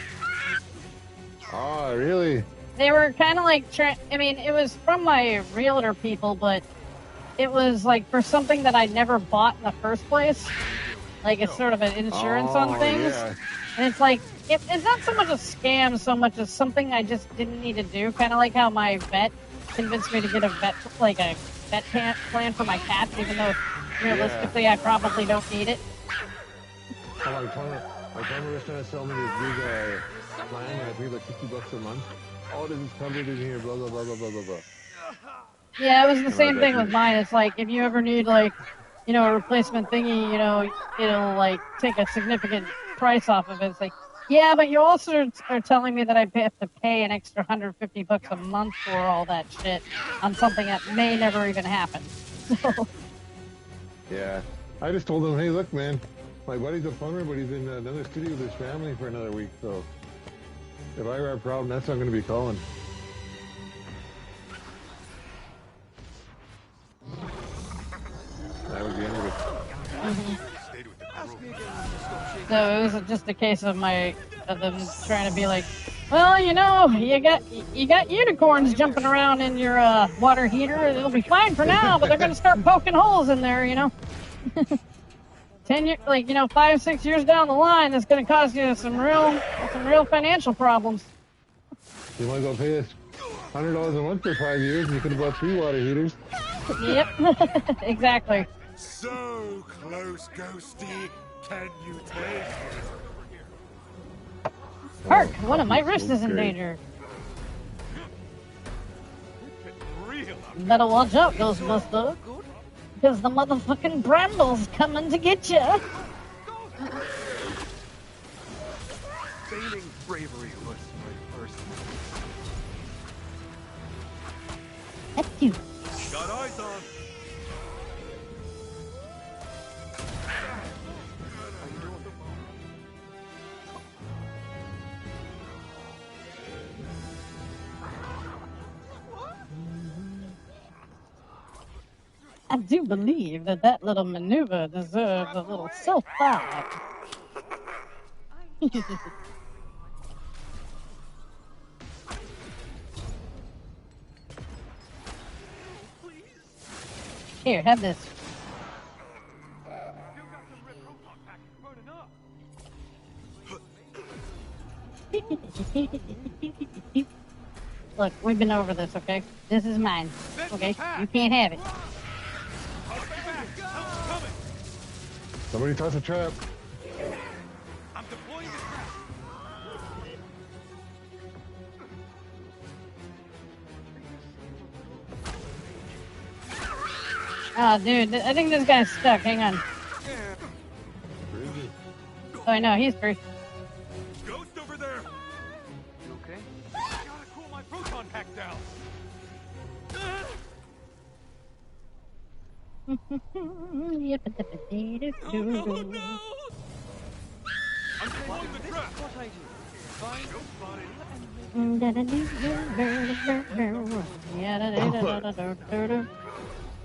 Oh, really? They were kind of like, I mean, it was from my realtor people, but it was like for something that I never bought in the first place. Like it's sort of an insurance on things. Yeah. And it's like, it's not so much a scam so much as something I just didn't need to do. Kind of like how my vet convinced me to get a vet plan for my cats, even though realistically I probably don't need it. My plumber was trying to sell me this big plan, and I paid like $50 a month. All this is covered in here, blah, blah, blah, blah, blah, blah, blah. Yeah, it was the same thing with mine. It's like, if you ever need, like, you know, a replacement thingy, you know, it'll, like, take a significant price off of it. It's like, yeah, but you also are telling me that I have to pay an extra $150 a month for all that shit on something that may never even happen. So. Yeah. I just told him, hey, look, man, my buddy's a plumber, but he's in another city with his family for another week, so if I have a problem, that's what I'm going to be calling. That was the end of it. So it was just a case of them trying to be like, well, you know, you got unicorns jumping around in your water heater. It'll be fine for now, but they're going to start poking holes in there, you know. 10 years, like, you know, 5-6 years down the line, that's going to cause you some real financial problems. You want to go pay us $100 a month for 5 years, and you could have bought 3 water heaters. Yep, exactly. So close, Ghosty. Can you taste it? Hark! One of my wrists is in danger. Better watch out, Ghostbuster. Because the motherfucking bramble's coming to get ya. Feigning bravery was my first. That's you. Got eyes on. I do believe that little maneuver deserves a little self-thought. Here, have this. Look, we've been over this, okay? This is mine, okay? You can't have it. Somebody toss a trap. I'm deploying the trap. Oh, dude, I think this guy's stuck. Hang on. Oh, I know, he's free. Ghost over there. You okay? Gotta cool my proton pack down. Oh, no. I'm deploying the trap. What I do? Find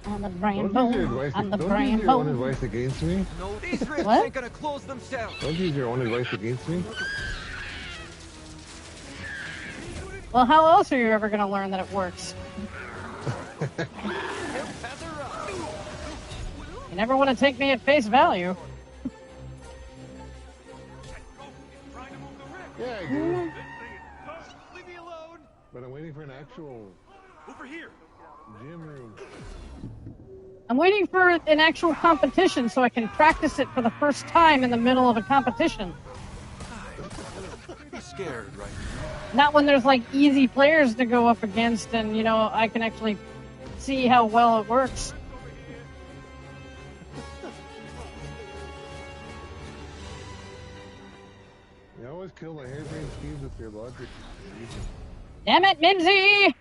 I'm the Brambo. I'm the Don't use your own Brambo. advice against me. No, these rifts What? ain't gonna close themselves. Don't use your own advice against me. Well, how else are you ever going to learn that it works? You never want to take me at face value. Yeah, I do. Leave me alone. But I'm waiting for an actual Over here. gym room. I'm waiting for an actual competition so I can practice it for the first time in the middle of a competition. Pretty scared right Not when there's like easy players to go up against and, you know, I can actually see how well it works. You always kill my harebrained schemes with your logic. Damn it, Mimsy!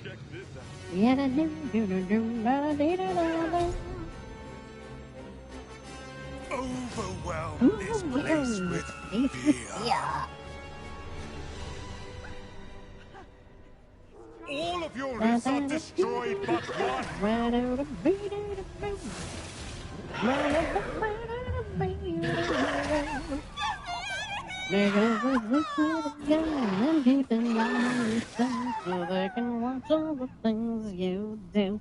Check this out. Yeah, da do do do do da dee da da da. Overwhelm this place with fear. All of your rifts are destroyed but one. Because this little gun and keeping on yourself so they can watch all the things you do.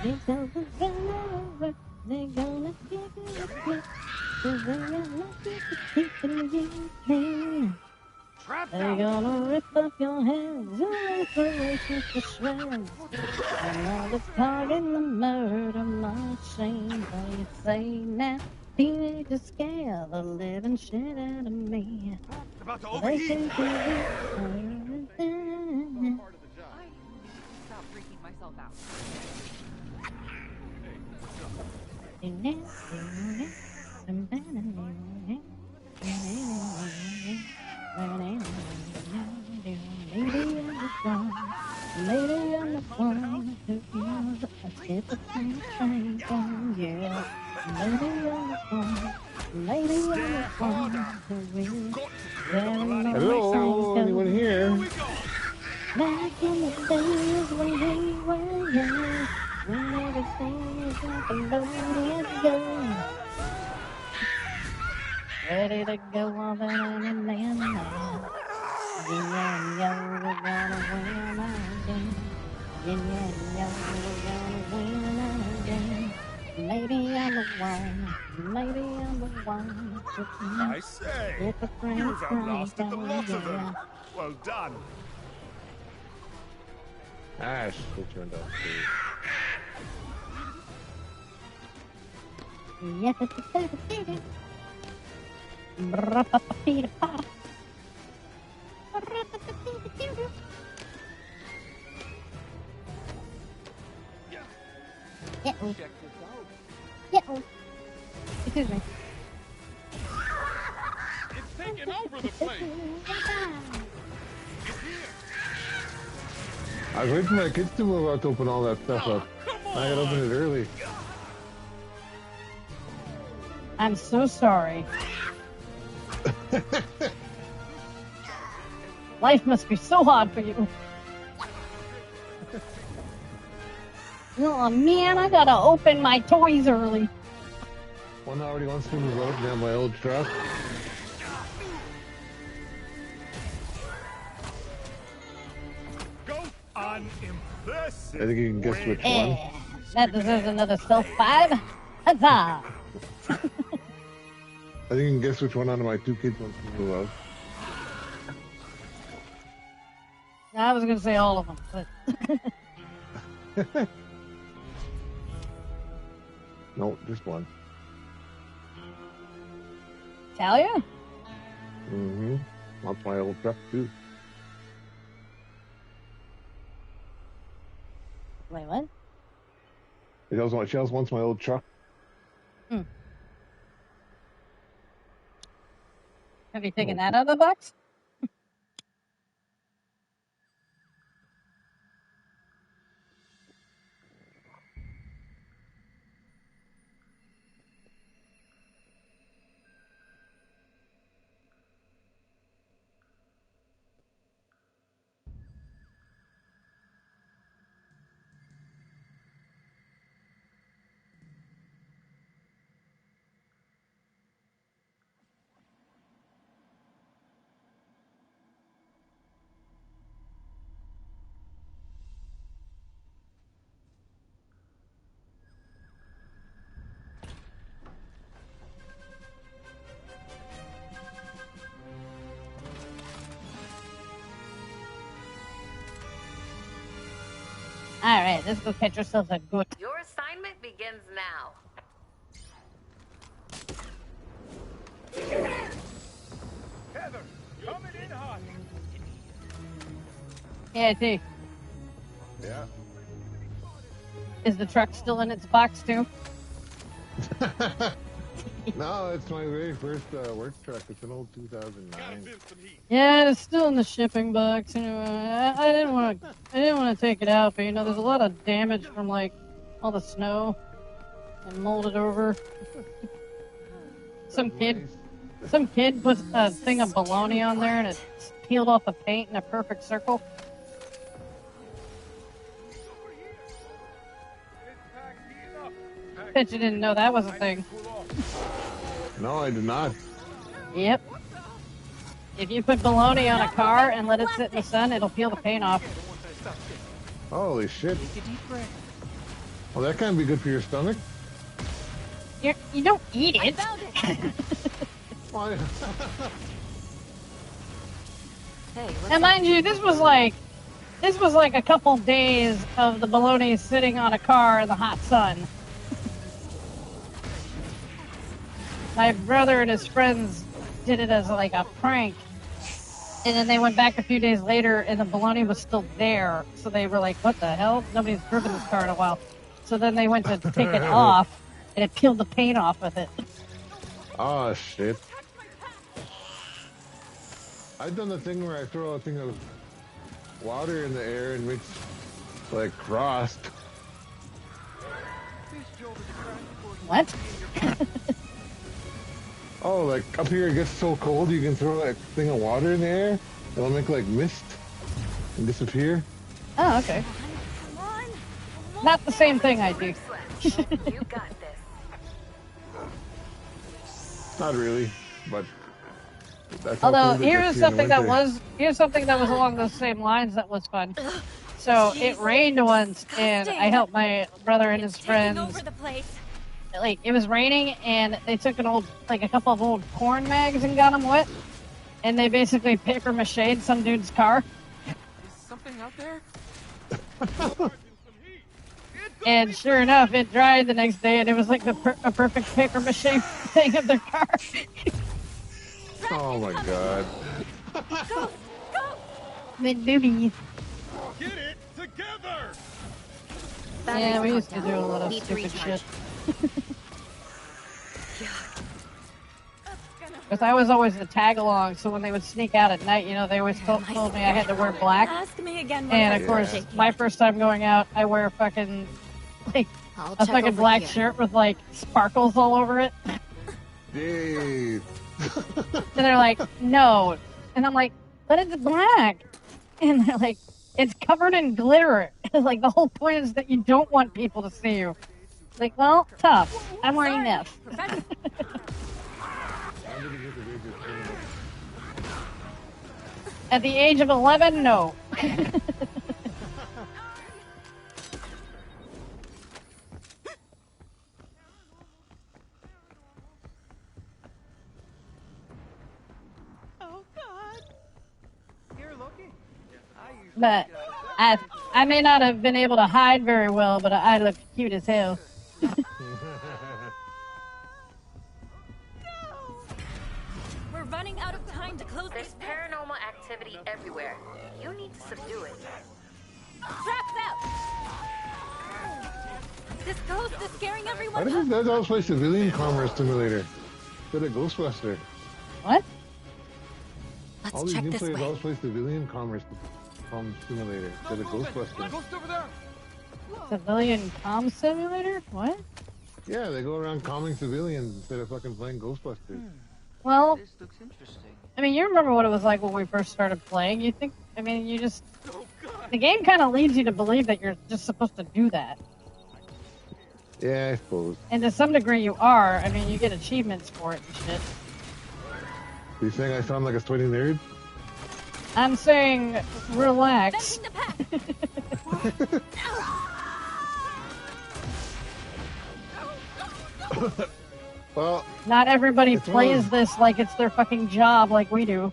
Because it's over, they're gonna give you a clip, cause they got nothing to keeping you clean. They're gonna rip up your heads, your inspirations to shreds. And all the talk and the murder machine. What do you say now? Teenagers scare the living shit out of me. About to They overheat. think Part of the job. I stop freaking myself out. Lady on the phone, who knows a schizophrenic train, yeah. Lady on the phone, lady on the phone, who is Hello, anyone here? Back in the days when we were young, when everything was like a loaded gun. Ready to go off at any man now. Yeah, we're gonna win again. Yeah, we're gonna win again. Maybe I'm the one, maybe I'm the one. I say, you've outlasted the lot of them. Well done. Ash, what you end up Excuse me. It's taking over the place. I was waiting for my kids to move out to open all that stuff up. I gotta open it early. I'm so sorry. Life must be so hard for you. Oh man, I gotta open my toys early. One already wants to move out and have my old truck. Unimpressive. I think you can guess which one. That deserves another self 5. Huzzah! I think you can guess which one out of my two kids wants to move out. I was gonna say all of them, but No, just one. Talia? Mm-hmm. Wants my old truck too. Wait, what? She also wants my old truck. Have you taken that out of the box? All right, let's go catch ourselves a good. Your assignment begins now. Heather, coming in hot. Yeah, see. Yeah. Is the truck still in its box too? No, it's my very first work truck. It's an old 2009. Yeah, it's still in the shipping box. Anyway, I didn't want to take it out, but you know, there's a lot of damage from like all the snow and molded over. Some kid put a thing of bologna on there and it peeled off the paint in a perfect circle. Bet you didn't know that was a thing. No, I did not. Yep. If you put bologna on a car and let it sit in the sun, it'll peel the paint off. Holy shit. Well, that can't be good for your stomach. You don't eat it. And mind you, this was like a couple days of the bologna sitting on a car in the hot sun. My brother and his friends did it as like a prank. And then they went back a few days later and the bologna was still there. So they were like, what the hell? Nobody's driven this car in a while. So then they went to take it off and it peeled the paint off with it. Oh, shit. I've done the thing where I throw a thing of water in the air and makes like frost. What? Oh, like up here it gets so cold you can throw a thing of water in the air. It'll make like mist and disappear. Oh, okay. Not the same thing I do. You got this. Not really, but that's although here's something that was along those same lines that was fun. So it rained once, and I helped my brother and his friends. Like it was raining, and they took a couple of old corn mags and got them wet, and they basically paper mache'd some dude's car. Is something out there? And sure enough, it dried the next day, and it was like a perfect paper mache thing of their car. Oh my god. Go! Big boobies. Get it together! Yeah, we used to do a lot of stupid shit. Because I was always the tag along, so when they would sneak out at night, you know, they always told me I had to wear black. Ask me again. And of course, my first time going out, I wear a fucking black shirt with like sparkles all over it. Jeez. And they're like, no. And I'm like, but it's black. And they're like, it's covered in glitter. Like, the whole point is that you don't want people to see you. Like, well, tough. I'm wearing this. At the age of 11, no. Oh God! Here, Loki. But I may not have been able to hide very well, but I look cute as hell. We're running out of time to close. There's paranormal activity everywhere. You need to subdue it. Traps out! This ghost is scaring everyone. Why does that also play civilian commerce simulator? Instead of Ghostbuster. What? Let's all these check new this players way. always play civilian commerce simulator instead of Ghostbuster. Ghost over there. Civilian comm simulator? What? Yeah, they go around calming civilians instead of fucking playing Ghostbusters. Well, This looks interesting. I mean, you remember what it was like when we first started playing. You think, I mean, you just... The game kind of leads you to believe that you're just supposed to do that. Yeah, I suppose. And to some degree you are. I mean, you get achievements for it and shit. Are you saying I sound like a sweaty nerd? I'm saying, relax. Well, not everybody it's plays this like it's their fucking job like we do.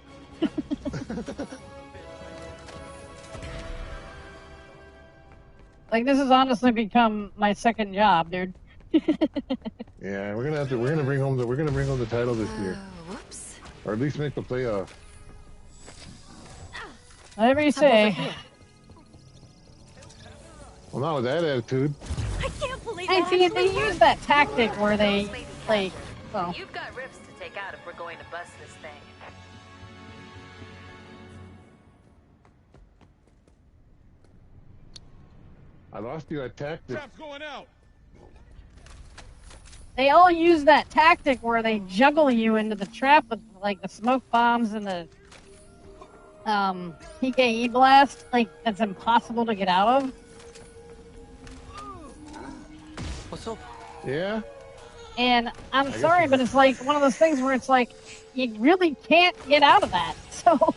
Like, this has honestly become my second job, dude. Yeah, we're gonna bring home the title this year. Whoops. Or at least make the playoff. Whatever you say. Well, not with that attitude. I can't believe I see, they use that tactic where they, like, So. You've got rifts to take out if we're going to bust this thing. I lost you at tactics. Trap's going out. They all use that tactic where they juggle you into the trap with like the smoke bombs and the PKE blast. Like that's impossible to get out of. What's up? Yeah. And I'm sorry, but it's like one of those things where it's like you really can't get out of that. So.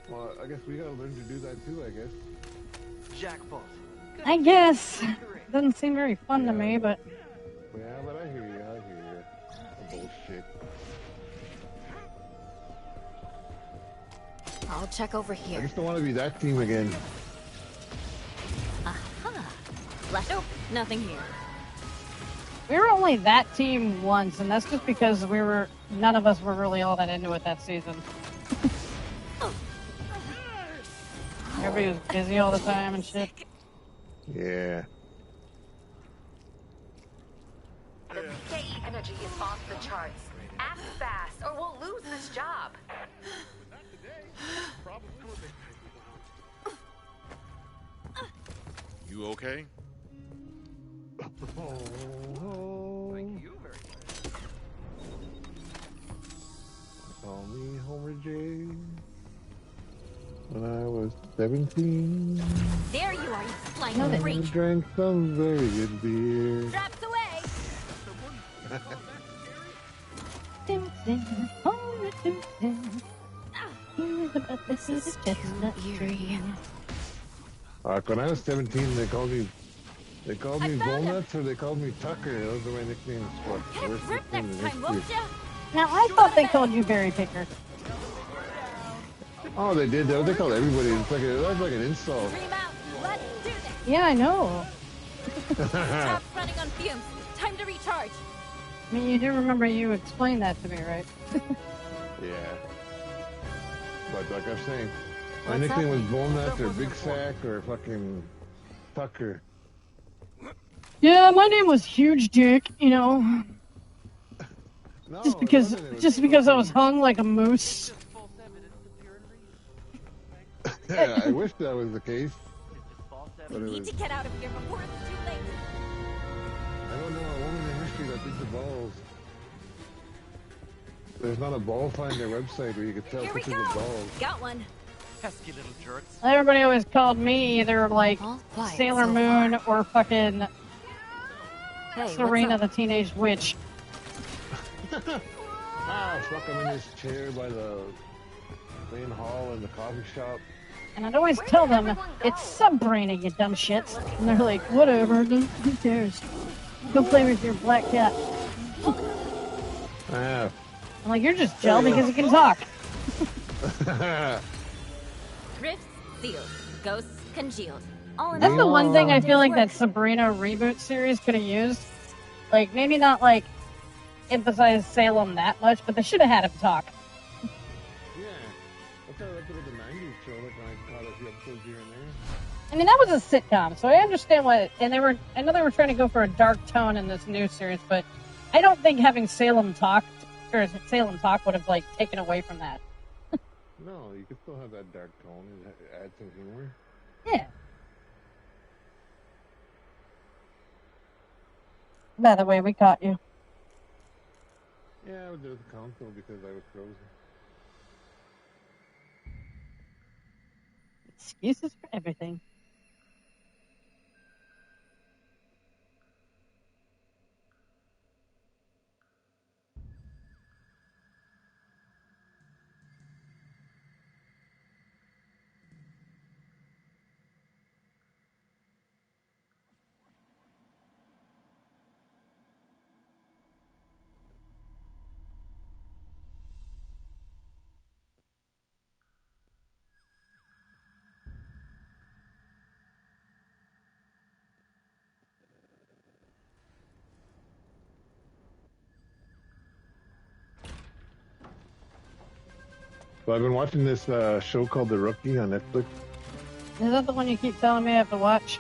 Well, I guess we gotta learn to do that too. I guess. Jackpot. I guess. Doesn't seem very fun to me, but. Yeah, but I hear you. Bullshit. I'll check over I here. just don't want to be that team again. Aha. Left. Nope. Nothing here. We were only that team once, and that's just because none of us were really all that into it that season. Everybody was busy all the time and shit. Yeah. The PKE energy is off the charts. Act fast, or we'll lose this job. You okay? Thank you very much. Call me Homer J. When I was 17. There you are, you flying I freak. drank some very good beer. Straps away. This is chestnut tree. When I was 17, they called me Walnuts, or they called me Tucker. Those are my nicknames. Rip next time, won't ya? Now I thought they called you Berry Picker. Oh, they did. They called everybody. That's like an insult. Dream out. Let's do this. Yeah, I know. Stop running on fumes. Time to recharge. I mean, you do remember you explained that to me, right? Yeah. But like I'm saying, my nickname was Walnut or Big Sack or fucking Tucker. Yeah, my name was Huge Dick, you know. No, just because I was hung like a moose. Yeah, I wish that was the case. We need to get out of here before it's too late. I don't know a woman in history that thinks of balls. There's not a ball finder website where you can tell pictures of balls. Got one. Pesky little jerks. Everybody always called me either like Sailor Moon or fucking Serena the Teenage Witch. Fuck, I'm in this chair by the main hall in the coffee shop. And I'd always tell them, it's Subbrainer, you dumb shits. And they're like, whatever, who cares? Go play with your black cat. I'm like, you're just Joe because you can talk. Rifts sealed. Ghosts congealed. All in That's the all, one thing I feel like work. that Sabrina reboot series could have used. Like, maybe not, like, emphasize Salem that much, but they should have had him talk. Yeah. That's how that's about the 90s show, like when I caught a few episodes here and there. I mean, that was a sitcom, so I understand what... And I know they were trying to go for a dark tone in this new series, but I don't think having Salem talk would have, like, taken away from that. No, you could still have that dark tone and add some humor. Yeah. By the way, we caught you. Yeah, I was there with the console because I was frozen. Excuses for everything. So I've been watching this show called The Rookie on Netflix. Is that the one you keep telling me I have to watch?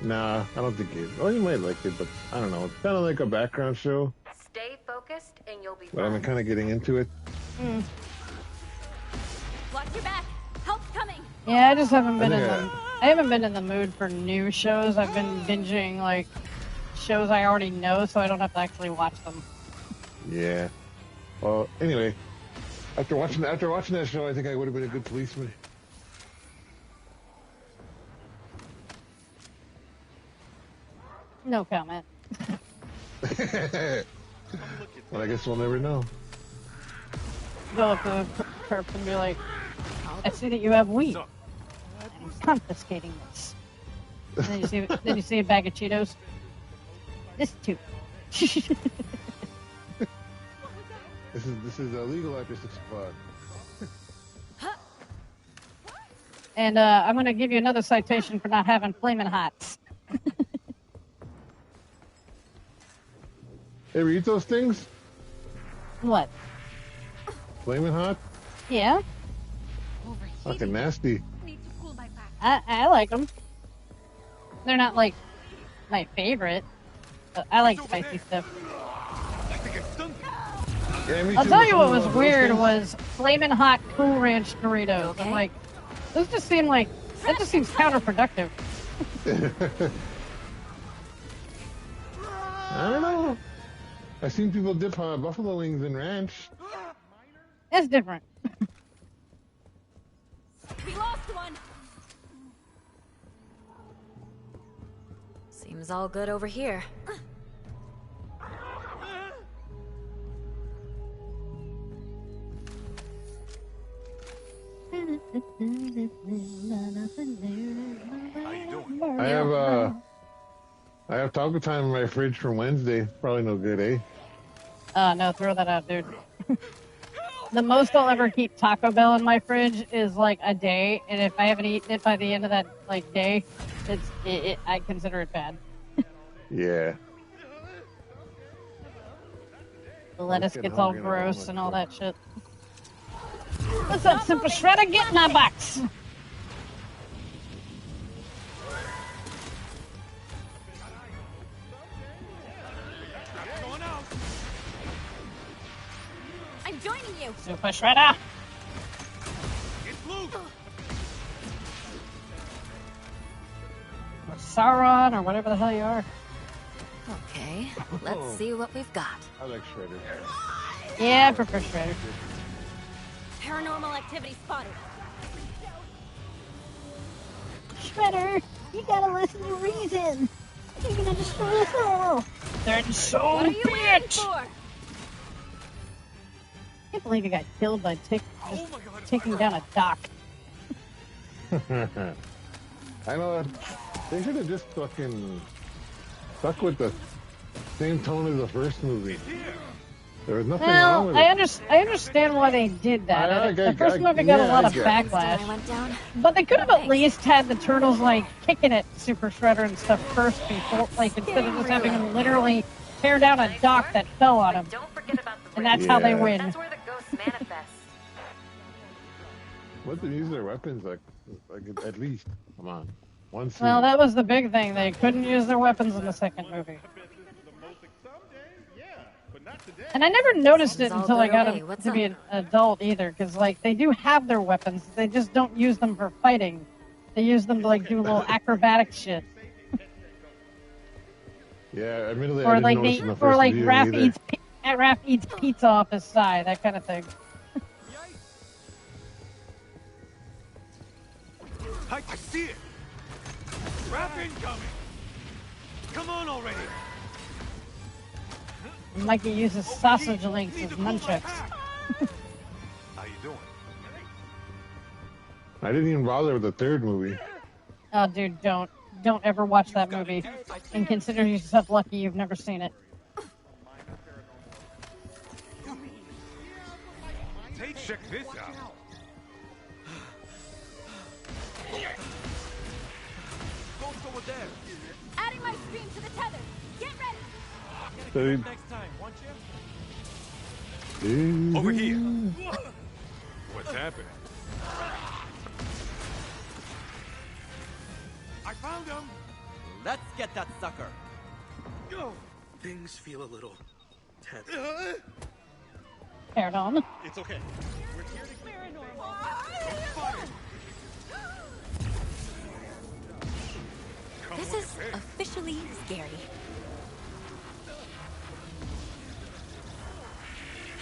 Nah, I don't think it. Oh, you might like it, but I don't know. It's kind of like a background show. Stay focused and you'll be But I'm fine. kind of getting into it. Watch your back. Help's coming. Yeah, I just haven't been I haven't been in the mood for new shows. I've been binging like shows I already know, so I don't have to actually watch them. Yeah. Well, anyway, after watching that show, I think I would have been a good policeman. No comment. Well, I guess we'll never know. Go up to the perp and be like, I see that you have weed. I'm confiscating this. And then you see a bag of Cheetos. This too. This is illegal after 6 o'clock. And I'm going to give you another citation for not having Flamin' Hots. Hey, ever eat those things? What? Flaming hot? Yeah. Fucking nasty. I like them. They're not like my favorite, but I like spicy stuff. Yeah, me I'll too. tell you what Some was of weird those was Flamin' Hot Cool Ranch Doritos. Okay. I'm like, those just seem like, that just seems counterproductive. things. I don't know. I've seen people dip buffalo wings in ranch. It's different. We lost one. Seems all good over here. How you doing? I have taco time in my fridge from Wednesday. Probably no good, eh? No, throw that out, dude. The most I'll ever keep Taco Bell in my fridge is like a day, and if I haven't eaten it by the end of that like day, I consider it bad. Yeah. The lettuce getting gets all hungry and I don't gross like and all that. that shit. What's up, Super Shredder? Get in my box! I'm joining you. Super Shredder! Or Sauron, or whatever the hell you are. Okay, let's see what we've got. I like Shredder. Yeah, I prefer Shredder. Paranormal activity spotted. Shredder, you gotta listen to reason. You're gonna destroy us all. Then so What are you be waiting it. for? I can't believe you got killed by taking down a dock. I know. They should have just fucking stuck with the same tone as the first movie. There was nothing wrong Well, with I it. understand why they did that. The first movie got a lot of I backlash. went down. But they could have at least had the turtles like kicking at Super Shredder and stuff first before, like instead of just having them literally tear down a dock that fell on him. Don't forget about the And that's how they Yeah. win. That's where the ghosts manifest. Let them use their weapons like at least. Come on. One scene. Well, that was the big thing. They couldn't use their weapons in the second movie. And I never noticed it Sounds until all I good got away. What's to be up? an adult either, because like they do have their weapons, they just don't use them for fighting. They use them to like do little acrobatic shit, Yeah, admittedly, I or didn't like notice they, in the or first like video Raph either. eats pizza off his side, that kind of thing. I see it! Wrap incoming! Come on already! And Mikey uses sausage links as nunchucks. How you doing? I didn't even bother with the third movie. Oh, dude, don't ever watch that movie, and consider yourself lucky you've never seen it. Check this out. Ghost over there. Adding my stream to the tether. Get ready. Dude. Next time, won't Dude. Over here. What's happening? I found him. Let's get that sucker. Oh, things feel a little tense. Paragon. It's okay. We're here to This is officially scary.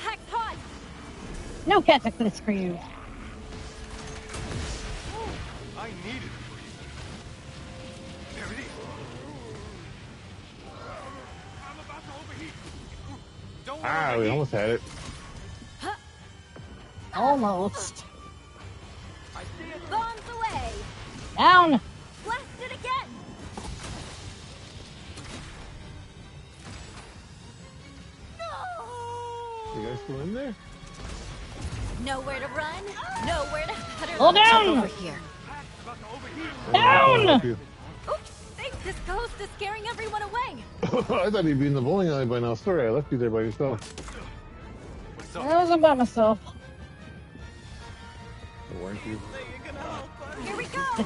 Hack pod! No cataclysm for you. I needed it for you. There it is. I'm about to overheat. Don't Ah, we almost had it. Almost. Bombs away! Down! Blast it again! You guys still in there? Nowhere to run, nowhere to huddle Hold down! over here. Down! Oops, think this ghost is scaring everyone away. I thought he'd be in the bowling alley by now. Sorry, I left you there by yourself. I wasn't by myself. Weren't you? Here we go! I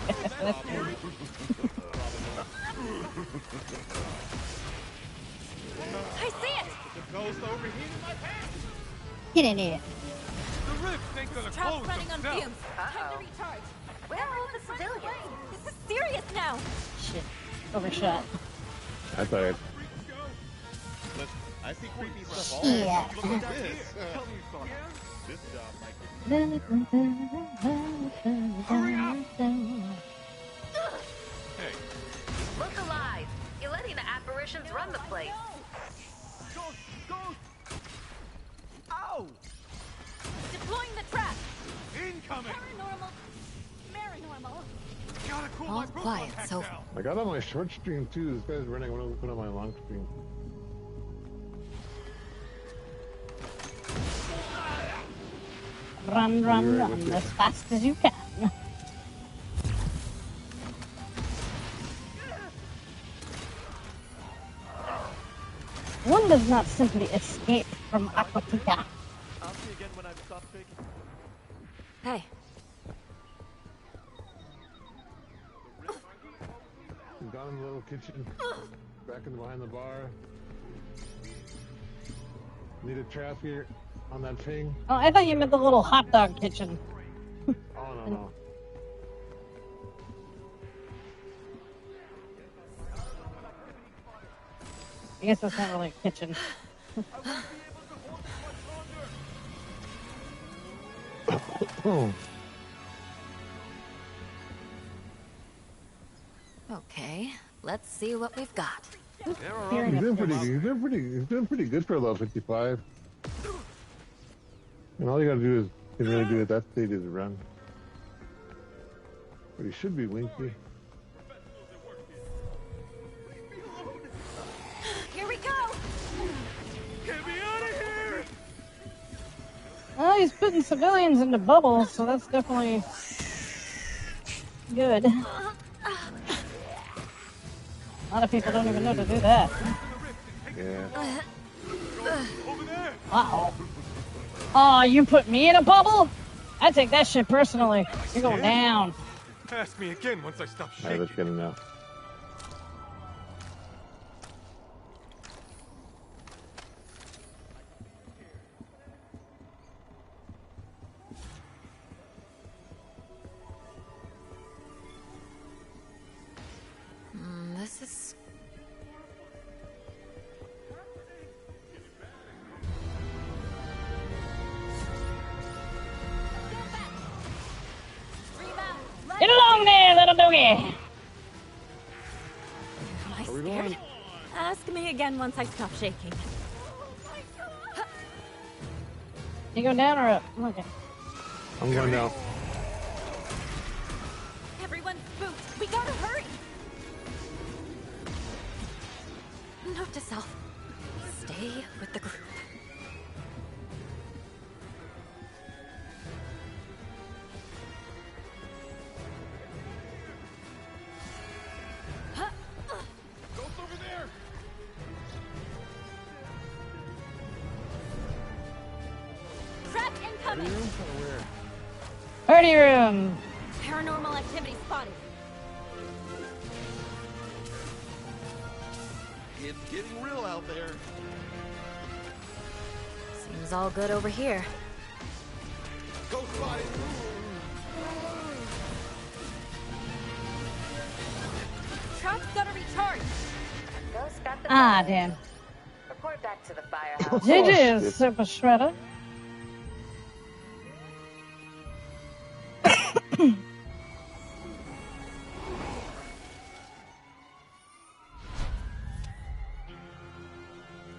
see it! The ghost overheated my pants. Get in here. The rifts ain't gonna Trap's close running on themselves. fumes. Time to recharge. Where are all the civilians? This is serious now. Shit. Overshot. I thought. Listen, I see creepy stuff all Yeah. Look at this. This job might Hurry up! Hey, Look alive. You're letting the apparitions run the place. Ghost! Ow! Deploying the trap. incoming! Paranormal. Gotta cool All my proton quiet pack so down. I got on my short stream too. This guy's running. I'm gonna put on my long stream. Run, run, run as fast as you can. One does not simply escape from Aquatica. I'll see you again when I've stopped shaking. Hey, We've gone in the little kitchen. Back in behind the bar. Need a trap here on that thing. Oh, I thought you meant the little hot dog kitchen. Oh no. I guess that's not really a kitchen. Oh. okay. Let's see what we've got. He's doing pretty good for a level 55. And all you gotta do is can really do at that stage is run. But he should be winky. Here we go! Get me out of here! Well, he's putting civilians into bubbles, so that's definitely good. A lot of people don't even know to do that. Yeah. Uh-oh. Oh, you put me in a bubble? I take that shit personally. You're going down. Ask me again once I stop Alright, shaking. let's get him now. This is... Get along there, little doggy. Am I scared? Ask me again once I stop shaking. You go down or up? Okay. I'm going down. Everyone's spooked. We gotta hurry. Note to self. Stay with the group. Ghost over there. Trap incoming. Party room. Paranormal activity spotted. It's getting real out there. Seems all good over here. Ghost body. Truck's gotta recharge. Ghost got the Ah, badge. damn. Report back to the firehouse. GG's, Super Shredder.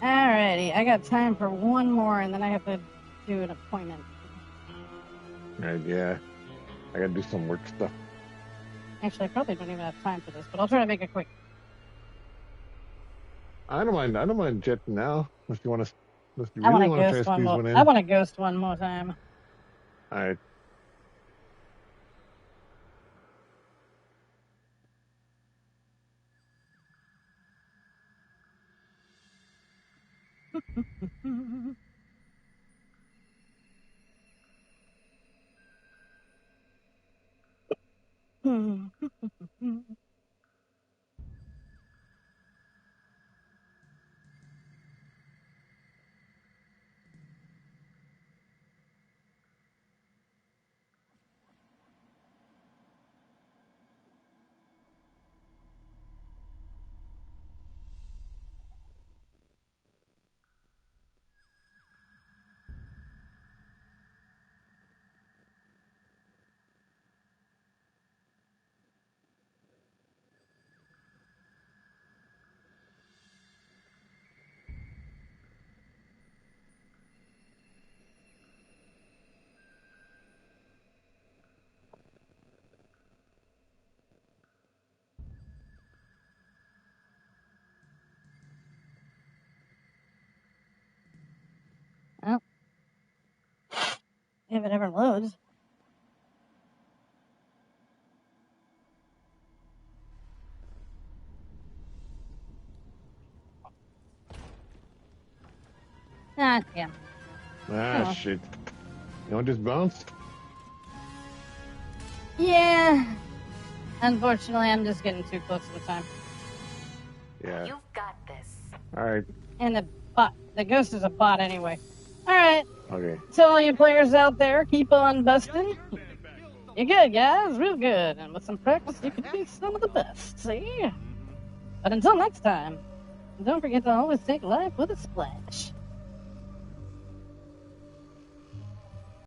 Alrighty, I got time for one more, and then I have to do an appointment. Yeah, I gotta do some work stuff. Actually, I probably don't even have time for this, but I'll try to make it quick. I don't mind jetting now. If you want to, if you I really want want to to try ghost to one squeeze more. one in. I want to ghost one more time. All right. Oh. If it ever loads. Ah, damn. Ah, Oh. shit. You want just bounce? Yeah. Unfortunately, I'm just getting too close to the time. Yeah. You've got this. All right. And the ghost is a bot anyway. All right. Okay. So all you players out there, keep on busting. You're good, guys. Real good. And with some practice, you can be some of the best. See? But until next time, don't forget to always take life with a splash.